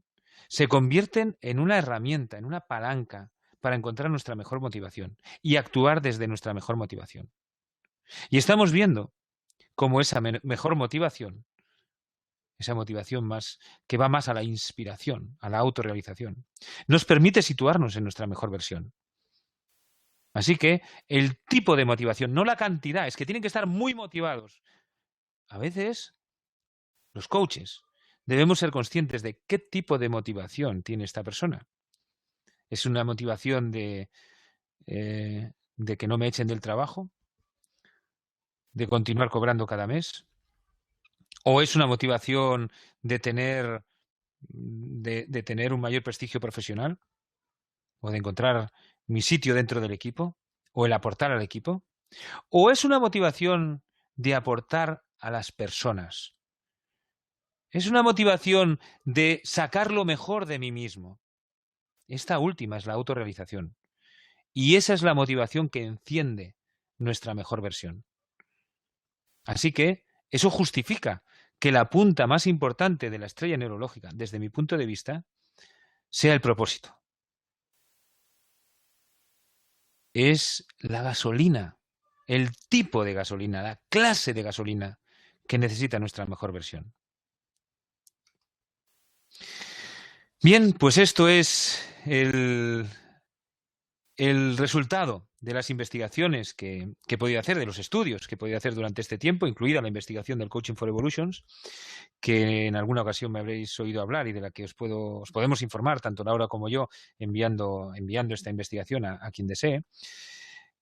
se convierten en una herramienta, en una palanca para encontrar nuestra mejor motivación y actuar desde nuestra mejor motivación. Y estamos viendo cómo esa mejor motivación, esa motivación más que va más a la inspiración, a la autorrealización, nos permite situarnos en nuestra mejor versión. Así que el tipo de motivación, no la cantidad, es que tienen que estar muy motivados. A veces los coaches debemos ser conscientes de qué tipo de motivación tiene esta persona. ¿Es una motivación de que no me echen del trabajo? ¿De continuar cobrando cada mes? ¿O es una motivación de tener un mayor prestigio profesional? ¿O de encontrar mi sitio dentro del equipo? ¿O el aportar al equipo? ¿O es una motivación de aportar a las personas? Es una motivación de sacar lo mejor de mí mismo. Esta última es la autorrealización. Y esa es la motivación que enciende nuestra mejor versión. Así que eso justifica que la punta más importante de la estrella neurológica, desde mi punto de vista, sea el propósito. Es la gasolina, el tipo de gasolina, la clase de gasolina que necesita nuestra mejor versión. Bien, pues esto es el resultado de las investigaciones que he podido hacer, de los estudios que he podido hacer durante este tiempo, incluida la investigación del Coaching for Evolutions, que en alguna ocasión me habréis oído hablar y de la que os podemos informar, tanto Laura como yo, enviando esta investigación a quien desee.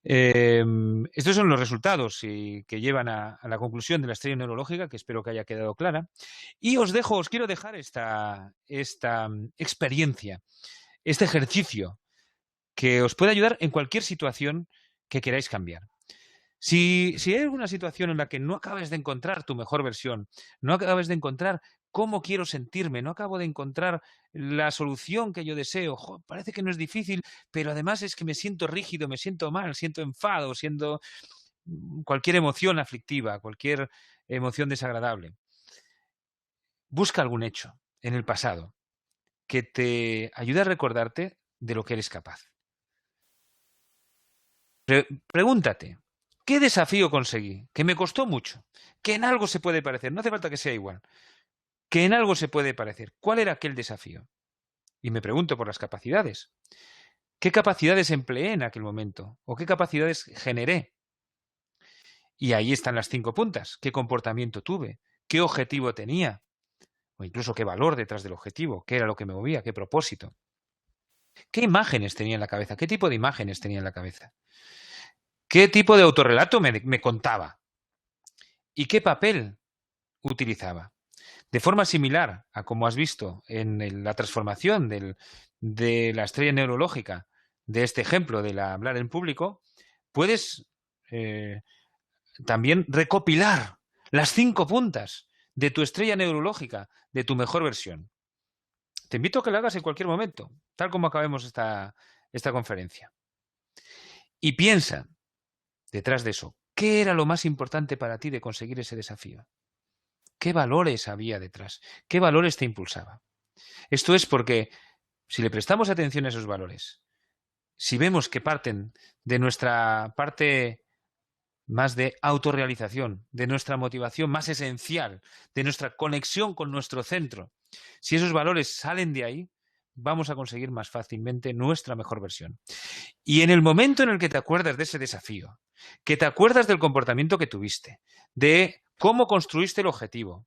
Estos son los resultados que llevan a la conclusión de la estrella neurológica, que espero que haya quedado clara. Y os quiero dejar esta experiencia, este ejercicio, que os puede ayudar en cualquier situación que queráis cambiar. Si hay alguna situación en la que no acabes de encontrar tu mejor versión, no acabes de encontrar cómo quiero sentirme, no acabo de encontrar la solución que yo deseo, parece que no es difícil, pero además es que me siento rígido, me siento mal, siento enfado, siento cualquier emoción aflictiva, cualquier emoción desagradable. Busca algún hecho en el pasado que te ayude a recordarte de lo que eres capaz. Pregúntate, ¿qué desafío conseguí? Que me costó mucho, que en algo se puede parecer, no hace falta que sea igual, que en algo se puede parecer. ¿Cuál era aquel desafío? Y me pregunto por las capacidades. ¿Qué capacidades empleé en aquel momento? ¿O qué capacidades generé? Y ahí están las 5 puntas. ¿Qué comportamiento tuve? ¿Qué objetivo tenía? O incluso qué valor detrás del objetivo, qué era lo que me movía, qué propósito. ¿Qué imágenes tenía en la cabeza? ¿Qué tipo de imágenes tenía en la cabeza? ¿Qué tipo de autorrelato me contaba? ¿Y qué papel utilizaba? De forma similar a como has visto en la transformación de la estrella neurológica de este ejemplo del hablar en público, puedes también recopilar las 5 puntas de tu estrella neurológica, de tu mejor versión. Te invito a que lo hagas en cualquier momento, tal como acabemos esta conferencia. Y piensa, detrás de eso, ¿qué era lo más importante para ti de conseguir ese desafío? ¿Qué valores había detrás? ¿Qué valores te impulsaba? Esto es porque si le prestamos atención a esos valores, si vemos que parten de nuestra parte más de autorrealización, de nuestra motivación más esencial, de nuestra conexión con nuestro centro, si esos valores salen de ahí, vamos a conseguir más fácilmente nuestra mejor versión. Y en el momento en el que te acuerdas de ese desafío, que te acuerdas del comportamiento que tuviste, de cómo construiste el objetivo,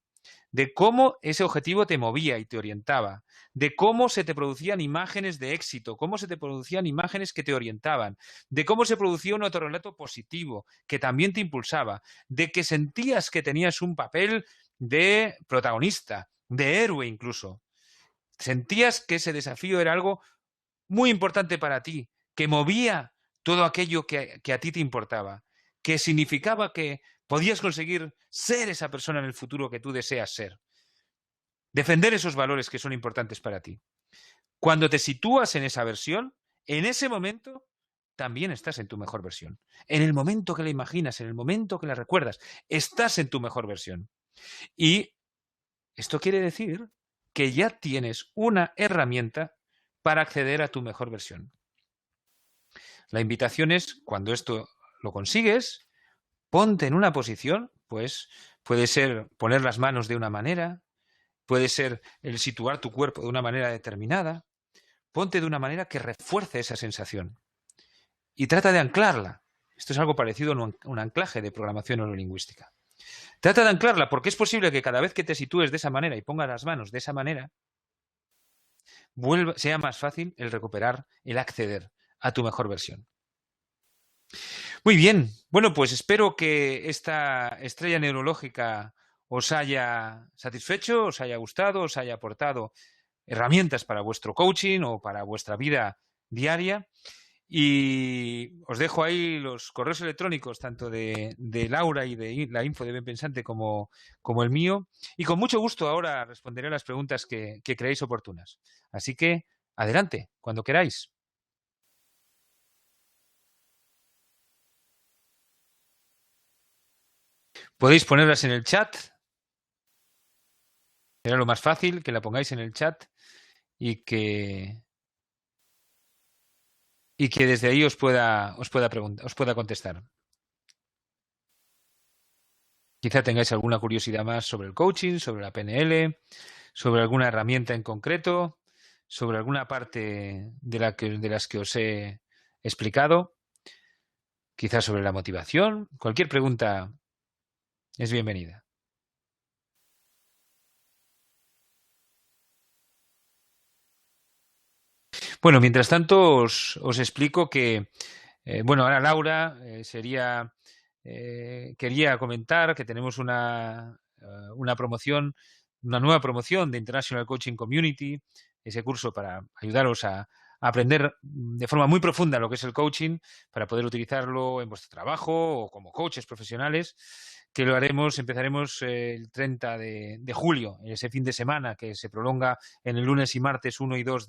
de cómo ese objetivo te movía y te orientaba, de cómo se te producían imágenes de éxito, cómo se te producían imágenes que te orientaban, de cómo se producía un autorrelato positivo que también te impulsaba, de que sentías que tenías un papel de protagonista, de héroe incluso. Sentías que ese desafío era algo muy importante para ti, que movía todo aquello que a ti te importaba, que significaba que podías conseguir ser esa persona en el futuro que tú deseas ser. Defender esos valores que son importantes para ti. Cuando te sitúas en esa versión, en ese momento también estás en tu mejor versión. En el momento que la imaginas, en el momento que la recuerdas, estás en tu mejor versión. Y esto quiere decir que ya tienes una herramienta para acceder a tu mejor versión. La invitación es, cuando esto lo consigues, ponte en una posición, pues puede ser poner las manos de una manera, puede ser el situar tu cuerpo de una manera determinada, ponte de una manera que refuerce esa sensación. y trata de anclarla. Esto es algo parecido a un anclaje de programación neurolingüística. Trata de anclarla porque es posible que cada vez que te sitúes de esa manera y pongas las manos de esa manera, sea más fácil el recuperar, el acceder a tu mejor versión. Muy bien, bueno, pues espero que esta estrella neurológica os haya satisfecho, os haya gustado, os haya aportado herramientas para vuestro coaching o para vuestra vida diaria. Y os dejo ahí los correos electrónicos, tanto de Laura y de la info de Bien Pensante como el mío. Y con mucho gusto ahora responderé a las preguntas que creáis oportunas. Así que, adelante, cuando queráis. Podéis ponerlas en el chat. Será lo más fácil, que la pongáis en el chat y que desde ahí os pueda contestar. Quizá tengáis alguna curiosidad más sobre el coaching, sobre la PNL, sobre alguna herramienta en concreto, sobre alguna parte de las que os he explicado, quizá sobre la motivación. Cualquier pregunta es bienvenida. Bueno, mientras tanto os explico que, ahora Laura quería comentar que tenemos una promoción, una nueva promoción de International Coaching Community, ese curso para ayudaros a aprender de forma muy profunda lo que es el coaching, para poder utilizarlo en vuestro trabajo o como coaches profesionales, que empezaremos el 30 de julio, ese fin de semana que se prolonga en el lunes y martes 1 y 2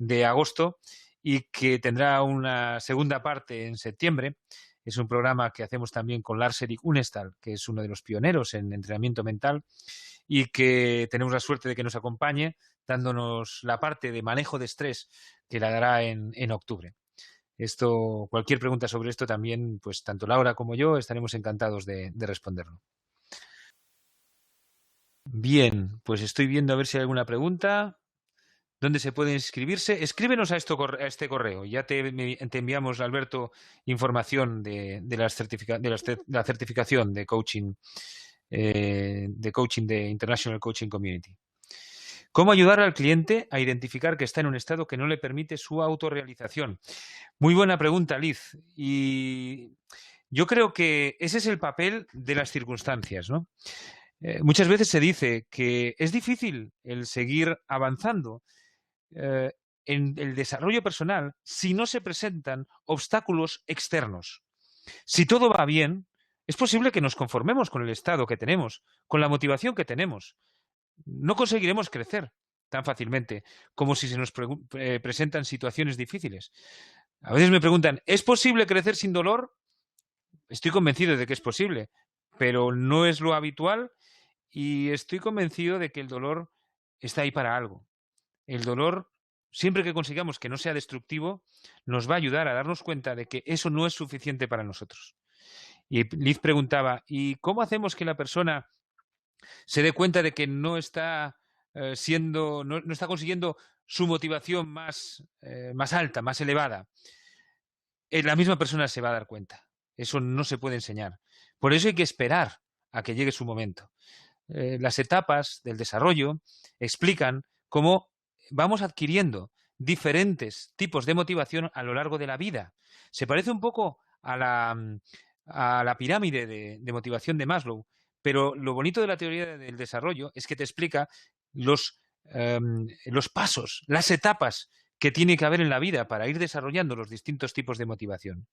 de agosto, y que tendrá una segunda parte en septiembre. Es un programa que hacemos también con Lars-Erik Unestal, que es uno de los pioneros en entrenamiento mental y que tenemos la suerte de que nos acompañe dándonos la parte de manejo de estrés que la dará en octubre. Cualquier pregunta sobre esto también, pues tanto Laura como yo estaremos encantados de responderlo. Bien, pues estoy viendo a ver si hay alguna pregunta. ¿Dónde se puede inscribirse? Escríbenos a este correo. Ya te enviamos, Alberto, información de la certificación de coaching de International Coaching Community. ¿Cómo ayudar al cliente a identificar que está en un estado que no le permite su autorrealización? Muy buena pregunta, Liz. Y yo creo que ese es el papel de las circunstancias, ¿no? Muchas veces se dice que es difícil el seguir avanzando en el desarrollo personal si no se presentan obstáculos externos. Si todo va bien, es posible que nos conformemos con el estado que tenemos, con la motivación que tenemos. No conseguiremos crecer tan fácilmente como si se nos presentan situaciones difíciles. A veces me preguntan, ¿es posible crecer sin dolor? Estoy convencido de que es posible, pero no es lo habitual y estoy convencido de que el dolor está ahí para algo. El dolor, siempre que consigamos que no sea destructivo, nos va a ayudar a darnos cuenta de que eso no es suficiente para nosotros. Y Liz preguntaba, ¿y cómo hacemos que la persona se dé cuenta de que no está no está consiguiendo su motivación más alta, más elevada? La misma persona se va a dar cuenta. Eso no se puede enseñar. Por eso hay que esperar a que llegue su momento. Las etapas del desarrollo explican cómo vamos adquiriendo diferentes tipos de motivación a lo largo de la vida. Se parece un poco a la pirámide de motivación de Maslow, pero lo bonito de la teoría del desarrollo es que te explica los pasos, las etapas que tiene que haber en la vida para ir desarrollando los distintos tipos de motivación.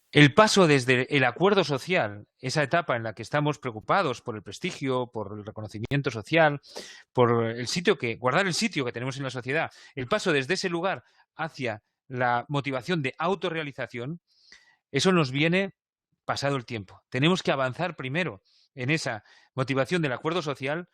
El paso desde el acuerdo social, esa etapa en la que estamos preocupados por el prestigio, por el reconocimiento social, por guardar el sitio que tenemos en la sociedad, el paso desde ese lugar hacia la motivación de autorrealización, eso nos viene pasado el tiempo. Tenemos que avanzar primero en esa motivación del acuerdo social,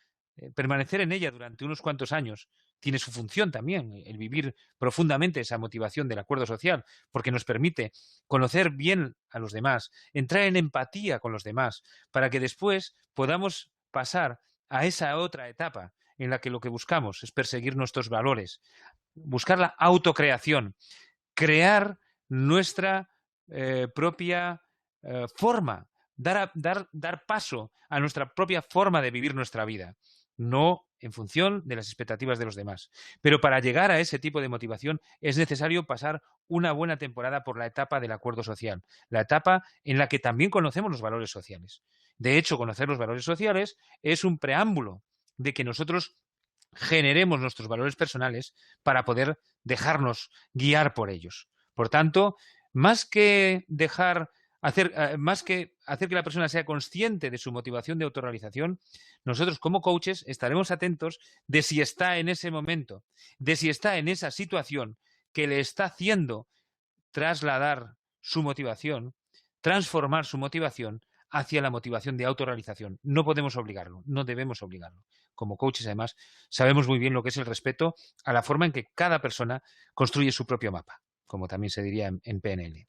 permanecer en ella durante unos cuantos años. Tiene su función también, el vivir profundamente esa motivación del acuerdo social, porque nos permite conocer bien a los demás, entrar en empatía con los demás, para que después podamos pasar a esa otra etapa en la que lo que buscamos es perseguir nuestros valores, buscar la autocreación, crear nuestra propia forma, dar paso a nuestra propia forma de vivir nuestra vida, no en función de las expectativas de los demás. Pero para llegar a ese tipo de motivación es necesario pasar una buena temporada por la etapa del acuerdo social, la etapa en la que también conocemos los valores sociales. De hecho, conocer los valores sociales es un preámbulo de que nosotros generemos nuestros valores personales para poder dejarnos guiar por ellos. Por tanto, más que más que hacer que la persona sea consciente de su motivación de autorrealización, nosotros como coaches estaremos atentos de si está en ese momento, de si está en esa situación que le está haciendo trasladar su motivación, transformar su motivación hacia la motivación de autorrealización. No podemos obligarlo, no debemos obligarlo. Como coaches, además, sabemos muy bien lo que es el respeto a la forma en que cada persona construye su propio mapa, como también se diría en PNL.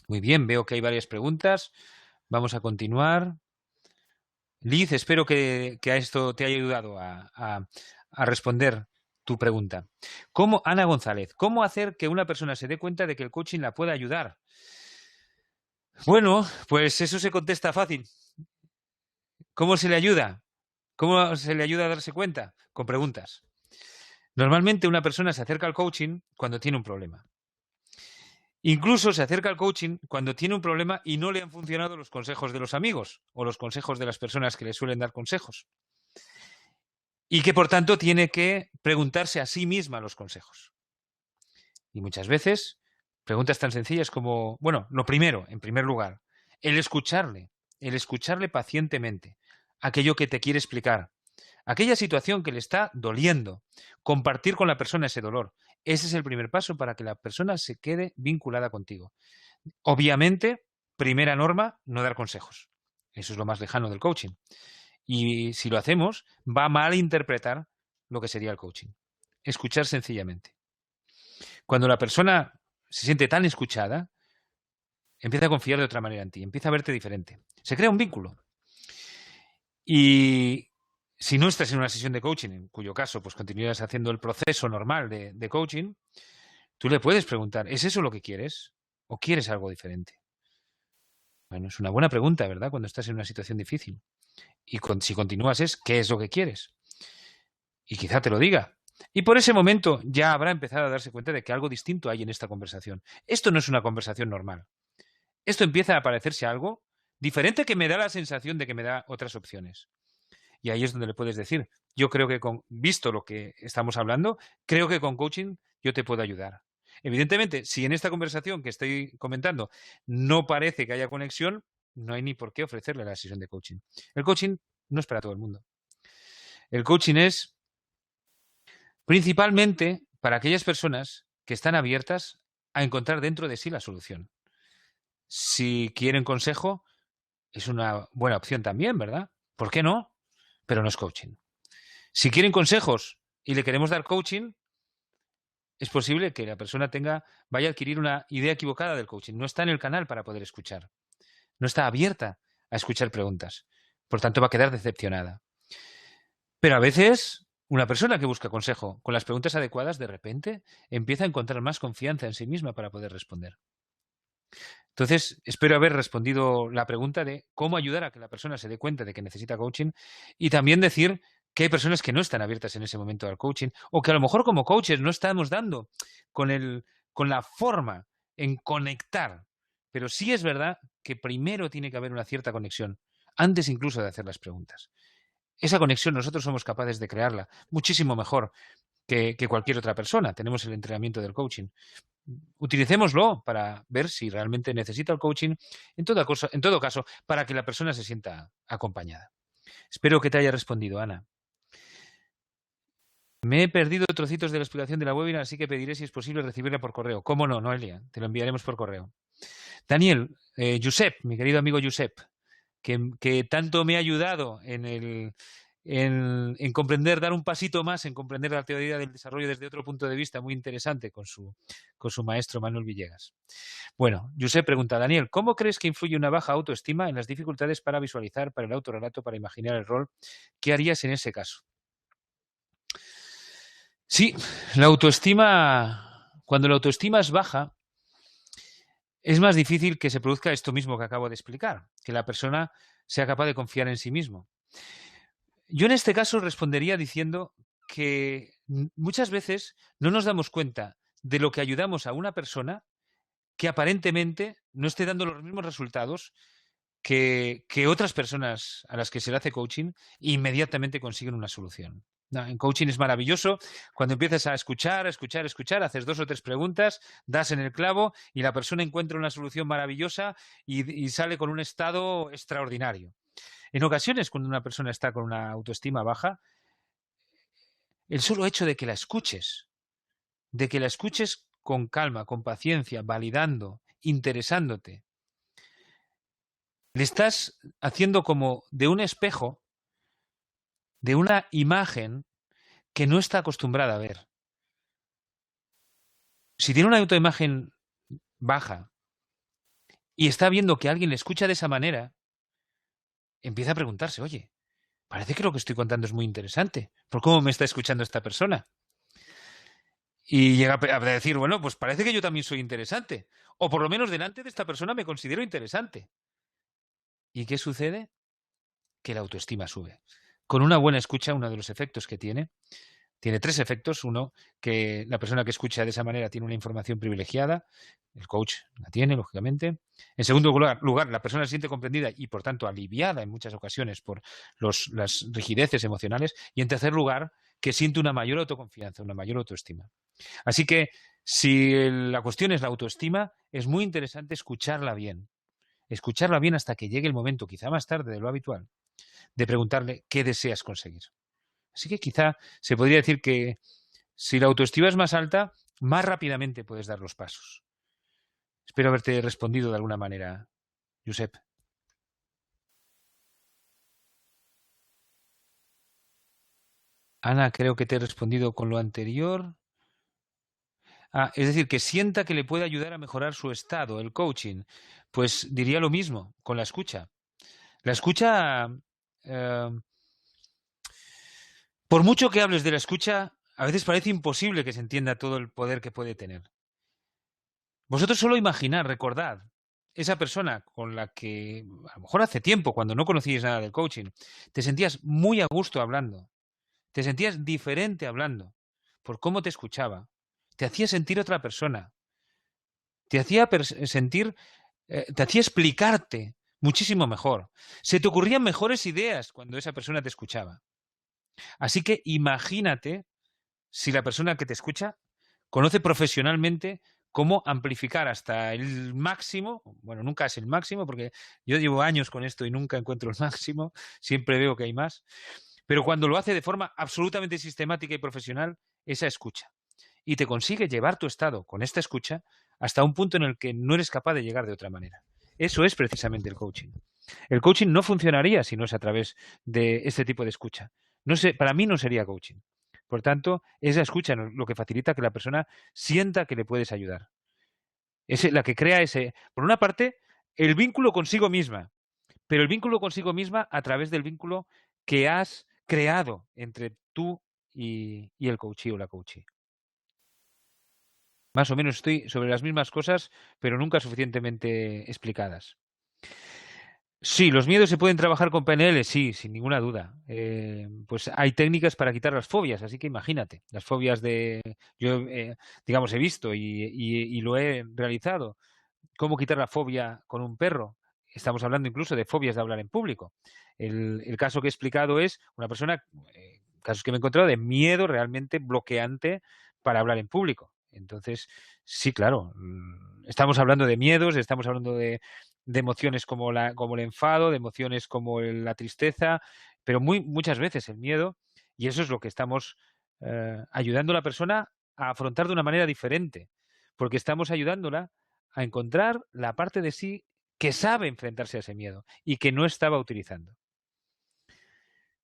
Muy bien, veo que hay varias preguntas. Vamos a continuar. Liz, espero que a esto te haya ayudado a responder tu pregunta. Ana González, ¿cómo hacer que una persona se dé cuenta de que el coaching la pueda ayudar? Bueno, pues eso se contesta fácil. ¿Cómo se le ayuda? ¿Cómo se le ayuda a darse cuenta? Con preguntas. Normalmente una persona se acerca al coaching cuando tiene un problema. Incluso se acerca al coaching cuando tiene un problema y no le han funcionado los consejos de los amigos o los consejos de las personas que le suelen dar consejos. Y que, por tanto, tiene que preguntarse a sí misma los consejos. Y muchas veces, preguntas tan sencillas como, bueno, lo primero, en primer lugar, el escucharle pacientemente aquello que te quiere explicar, aquella situación que le está doliendo, compartir con la persona ese dolor. Ese es el primer paso para que la persona se quede vinculada contigo. Obviamente, primera norma, no dar consejos. Eso es lo más lejano del coaching. Y si lo hacemos, va a malinterpretar lo que sería el coaching. Escuchar sencillamente. Cuando la persona se siente tan escuchada, empieza a confiar de otra manera en ti, empieza a verte diferente. Se crea un vínculo. Y si no estás en una sesión de coaching, en cuyo caso pues continúas haciendo el proceso normal de coaching, tú le puedes preguntar, ¿es eso lo que quieres? ¿O quieres algo diferente? Bueno, es una buena pregunta, ¿verdad? Cuando estás en una situación difícil. Y si continúas es, ¿qué es lo que quieres? Y quizá te lo diga. Y por ese momento ya habrá empezado a darse cuenta de que algo distinto hay en esta conversación. Esto no es una conversación normal. Esto empieza a parecerse a algo diferente que me da la sensación de que me da otras opciones. Y ahí es donde le puedes decir, yo creo que visto lo que estamos hablando, creo que con coaching yo te puedo ayudar. Evidentemente, si en esta conversación que estoy comentando no parece que haya conexión, no hay ni por qué ofrecerle la sesión de coaching. El coaching no es para todo el mundo. El coaching es principalmente para aquellas personas que están abiertas a encontrar dentro de sí la solución. Si quieren consejo, es una buena opción también, ¿verdad? ¿Por qué no? Pero no es coaching. Si quieren consejos y le queremos dar coaching, es posible que la persona vaya a adquirir una idea equivocada del coaching. No está en el canal para poder escuchar. No está abierta a escuchar preguntas. Por tanto, va a quedar decepcionada. Pero a veces, una persona que busca consejo con las preguntas adecuadas, de repente, empieza a encontrar más confianza en sí misma para poder responder. Entonces, espero haber respondido la pregunta de cómo ayudar a que la persona se dé cuenta de que necesita coaching y también decir que hay personas que no están abiertas en ese momento al coaching o que a lo mejor como coaches no estamos dando con la forma en conectar. Pero sí es verdad que primero tiene que haber una cierta conexión, antes incluso de hacer las preguntas. Esa conexión nosotros somos capaces de crearla muchísimo mejor que cualquier otra persona. Tenemos el entrenamiento del coaching. Utilicémoslo para ver si realmente necesita el coaching, en todo caso, para que la persona se sienta acompañada. Espero que te haya respondido, Ana. Me he perdido trocitos de la explicación de la webinar, así que pediré si es posible recibirla por correo. ¿Cómo no, Noelia? Te lo enviaremos por correo. Daniel, Josep, mi querido amigo Josep, que tanto me ha ayudado en comprender, dar un pasito más en comprender la teoría del desarrollo desde otro punto de vista muy interesante con su maestro Manuel Villegas. Bueno, Josep pregunta, Daniel, ¿cómo crees que influye una baja autoestima en las dificultades para visualizar, para el autorrelato, para imaginar el rol? ¿Qué harías en ese caso? Sí, cuando la autoestima es baja, es más difícil que se produzca esto mismo que acabo de explicar, que la persona sea capaz de confiar en sí mismo. Yo en este caso respondería diciendo que muchas veces no nos damos cuenta de lo que ayudamos a una persona que aparentemente no esté dando los mismos resultados que otras personas a las que se le hace coaching e inmediatamente consiguen una solución. No, en coaching es maravilloso cuando empiezas a escuchar, haces 2 o 3 preguntas, das en el clavo y la persona encuentra una solución maravillosa y sale con un estado extraordinario. En ocasiones, cuando una persona está con una autoestima baja, el solo hecho de que la escuches con calma, con paciencia, validando, interesándote, le estás haciendo como de un espejo, de una imagen que no está acostumbrada a ver. Si tiene una autoimagen baja y está viendo que alguien le escucha de esa manera, empieza a preguntarse, oye, parece que lo que estoy contando es muy interesante. ¿Por cómo me está escuchando esta persona? Y llega a decir, bueno, pues parece que yo también soy interesante. O por lo menos delante de esta persona me considero interesante. ¿Y qué sucede? Que la autoestima sube. Con una buena escucha, uno de los efectos que tiene 3 efectos. Uno, que la persona que escucha de esa manera tiene una información privilegiada. El coach la tiene, lógicamente. En segundo lugar, la persona se siente comprendida y, por tanto, aliviada en muchas ocasiones por las rigideces emocionales. Y, en tercer lugar, que siente una mayor autoconfianza, una mayor autoestima. Así que, si la cuestión es la autoestima, es muy interesante escucharla bien. Escucharla bien hasta que llegue el momento, quizá más tarde de lo habitual, de preguntarle qué deseas conseguir. Así que quizá se podría decir que si la autoestima es más alta, más rápidamente puedes dar los pasos. Espero haberte respondido de alguna manera, Josep. Ana, creo que te he respondido con lo anterior. Es decir, que sienta que le puede ayudar a mejorar su estado, el coaching. Pues diría lo mismo con la escucha. La escucha, eh, por mucho que hables de la escucha, a veces parece imposible que se entienda todo el poder que puede tener. Vosotros solo imaginad, recordad, esa persona con la que a lo mejor hace tiempo, cuando no conocíais nada del coaching, te sentías muy a gusto hablando, te sentías diferente hablando, por cómo te escuchaba, te hacía sentir otra persona, te hacía sentir, te hacía explicarte muchísimo mejor. Se te ocurrían mejores ideas cuando esa persona te escuchaba. Así que imagínate si la persona que te escucha conoce profesionalmente cómo amplificar hasta el máximo, bueno, nunca es el máximo, porque yo llevo años con esto y nunca encuentro el máximo, siempre veo que hay más, pero cuando lo hace de forma absolutamente sistemática y profesional, esa escucha. Y te consigue llevar tu estado con esta escucha hasta un punto en el que no eres capaz de llegar de otra manera. Eso es precisamente el coaching. El coaching no funcionaría si no es a través de este tipo de escucha. No sé, para mí no sería coaching. Por tanto, esa escucha lo que facilita que la persona sienta que le puedes ayudar. Es la que crea ese, por una parte, el vínculo consigo misma, pero el vínculo consigo misma a través del vínculo que has creado entre tú y el coachee o la coachee. Más o menos estoy sobre las mismas cosas, pero nunca suficientemente explicadas. Sí, los miedos se pueden trabajar con PNL, sí, sin ninguna duda. Pues hay técnicas para quitar las fobias, así que imagínate, las fobias yo, digamos, he visto y lo he realizado. ¿Cómo quitar la fobia con un perro? Estamos hablando incluso de fobias de hablar en público. El caso que he explicado es una persona, casos que me he encontrado de miedo realmente bloqueante para hablar en público. Entonces, sí, claro, estamos hablando de miedos, estamos hablando de emociones como el enfado, de emociones como la tristeza, pero muchas veces el miedo, y eso es lo que estamos ayudando a la persona a afrontar de una manera diferente, porque estamos ayudándola a encontrar la parte de sí que sabe enfrentarse a ese miedo y que no estaba utilizando.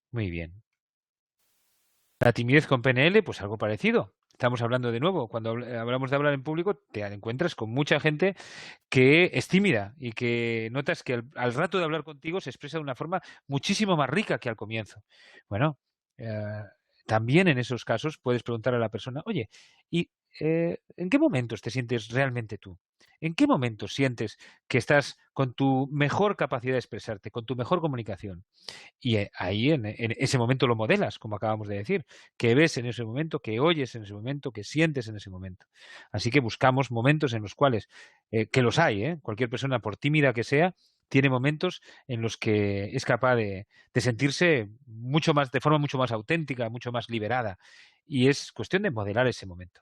Muy bien. La timidez con PNL, pues algo parecido. Estamos hablando de nuevo, cuando hablamos de hablar en público, te encuentras con mucha gente que es tímida y que notas que al rato de hablar contigo se expresa de una forma muchísimo más rica que al comienzo. Bueno, también en esos casos puedes preguntar a la persona, oye, ¿y en qué momentos te sientes realmente tú? ¿En qué momento sientes que estás con tu mejor capacidad de expresarte, con tu mejor comunicación? Y ahí en ese momento lo modelas, como acabamos de decir, que ves en ese momento, que oyes en ese momento, que sientes en ese momento. Así que buscamos momentos en los cuales, que los hay, cualquier persona, por tímida que sea, tiene momentos en los que es capaz de sentirse mucho más, de forma mucho más auténtica, mucho más liberada. Y es cuestión de modelar ese momento.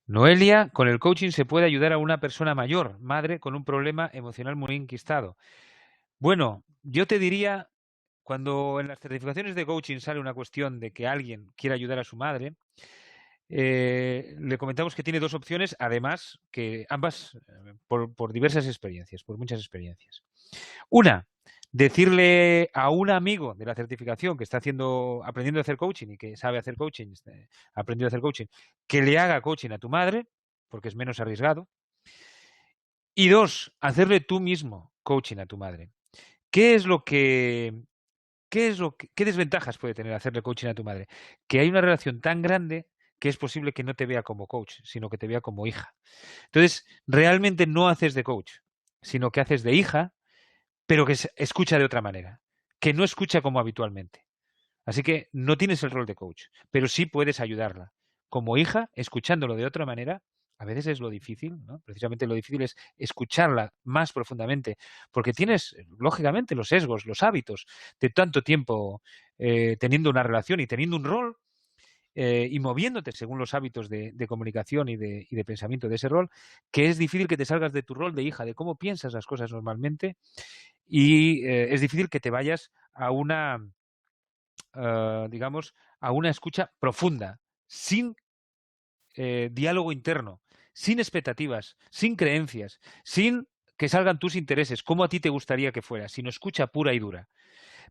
Noelia, con el coaching se puede ayudar a una persona mayor, madre, con un problema emocional muy enquistado. Bueno, yo te diría, cuando en las certificaciones de coaching sale una cuestión de que alguien quiera ayudar a su madre, le comentamos que tiene dos opciones, además que ambas por diversas experiencias, por muchas experiencias. Una, decirle a un amigo de la certificación que está aprendiendo a hacer coaching y que sabe hacer coaching, aprendido a hacer coaching, que le haga coaching a tu madre, porque es menos arriesgado. Y dos, hacerle tú mismo coaching a tu madre. ¿Qué es lo que ¿Qué desventajas puede tener hacerle coaching a tu madre? Que hay una relación tan grande que es posible que no te vea como coach, sino que te vea como hija. Entonces, realmente no haces de coach, sino que haces de hija, pero que escucha de otra manera, que no escucha como habitualmente. Así que no tienes el rol de coach, pero sí puedes ayudarla. Como hija, escuchándolo de otra manera, a veces es lo difícil, ¿no? Precisamente lo difícil es escucharla más profundamente, porque tienes, lógicamente, los sesgos, los hábitos de tanto tiempo teniendo una relación y teniendo un rol y moviéndote según los hábitos de comunicación y de pensamiento de ese rol, que es difícil que te salgas de tu rol de hija, de cómo piensas las cosas normalmente, y es difícil que te vayas a una digamos, a una escucha profunda, sin diálogo interno, sin expectativas, sin creencias, sin que salgan tus intereses, como a ti te gustaría que fuera, sino escucha pura y dura.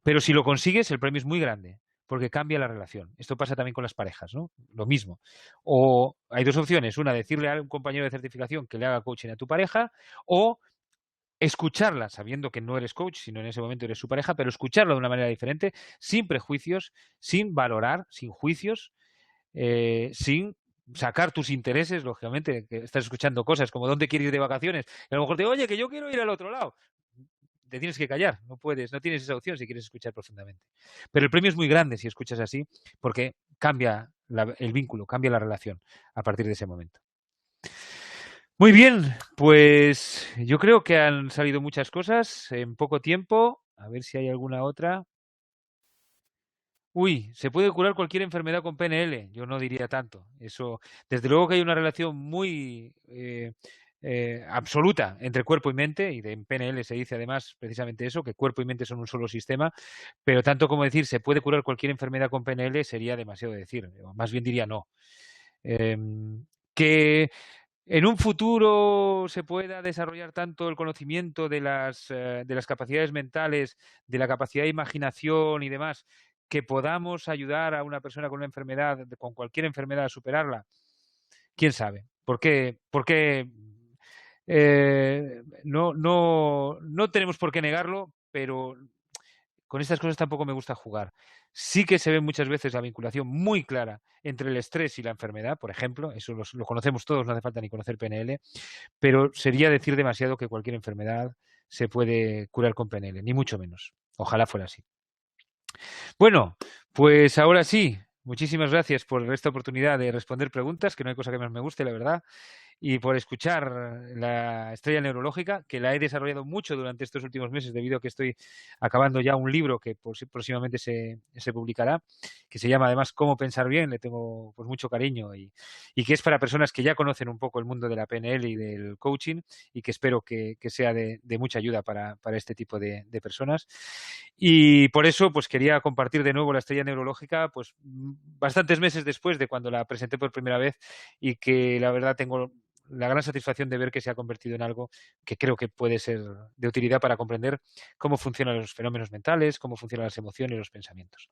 Pero si lo consigues, el premio es muy grande, porque cambia la relación. Esto pasa también con las parejas, ¿no? Lo mismo. O hay dos opciones. Una, decirle a un compañero de certificación que le haga coaching a tu pareja, o escucharla sabiendo que no eres coach, sino en ese momento eres su pareja, pero escucharla de una manera diferente, sin prejuicios, sin valorar, sin juicios, sin sacar tus intereses, lógicamente, que estás escuchando cosas como dónde quieres ir de vacaciones, y a lo mejor te oye, que yo quiero ir al otro lado. Te tienes que callar, no puedes, no tienes esa opción si quieres escuchar profundamente. Pero el premio es muy grande si escuchas así, porque cambia el vínculo, cambia la relación a partir de ese momento. Muy bien, pues yo creo que han salido muchas cosas en poco tiempo. A ver si hay alguna otra. Uy, se puede curar cualquier enfermedad con PNL. Yo no diría tanto. Eso, desde luego que hay una relación muy absoluta entre cuerpo y mente, y en PNL se dice además precisamente eso, que cuerpo y mente son un solo sistema, pero tanto como decir se puede curar cualquier enfermedad con PNL sería demasiado decir. Más bien diría no. Que en un futuro se pueda desarrollar tanto el conocimiento de las capacidades mentales, de la capacidad de imaginación y demás, que podamos ayudar a una persona con una enfermedad, con cualquier enfermedad, a superarla. ¿Quién sabe? Porque no tenemos por qué negarlo, pero con estas cosas tampoco me gusta jugar. Sí que se ve muchas veces la vinculación muy clara entre el estrés y la enfermedad, por ejemplo, eso lo conocemos todos, no hace falta ni conocer PNL, pero sería decir demasiado que cualquier enfermedad se puede curar con PNL, ni mucho menos. Ojalá fuera así. Bueno, pues ahora sí, muchísimas gracias por esta oportunidad de responder preguntas, que no hay cosa que más me guste, la verdad, y por escuchar la estrella neurológica, que la he desarrollado mucho durante estos últimos meses debido a que estoy acabando ya un libro que próximamente se publicará, que se llama además Cómo pensar bien, le tengo pues mucho cariño y que es para personas que ya conocen un poco el mundo de la PNL y del coaching y que espero que sea de mucha ayuda para este tipo de personas. Y por eso pues quería compartir de nuevo la estrella neurológica pues bastantes meses después de cuando la presenté por primera vez y que la verdad tengo la gran satisfacción de ver que se ha convertido en algo que creo que puede ser de utilidad para comprender cómo funcionan los fenómenos mentales, cómo funcionan las emociones y los pensamientos.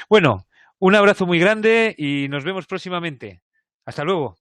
Bueno, un abrazo muy grande y nos vemos próximamente. Hasta luego.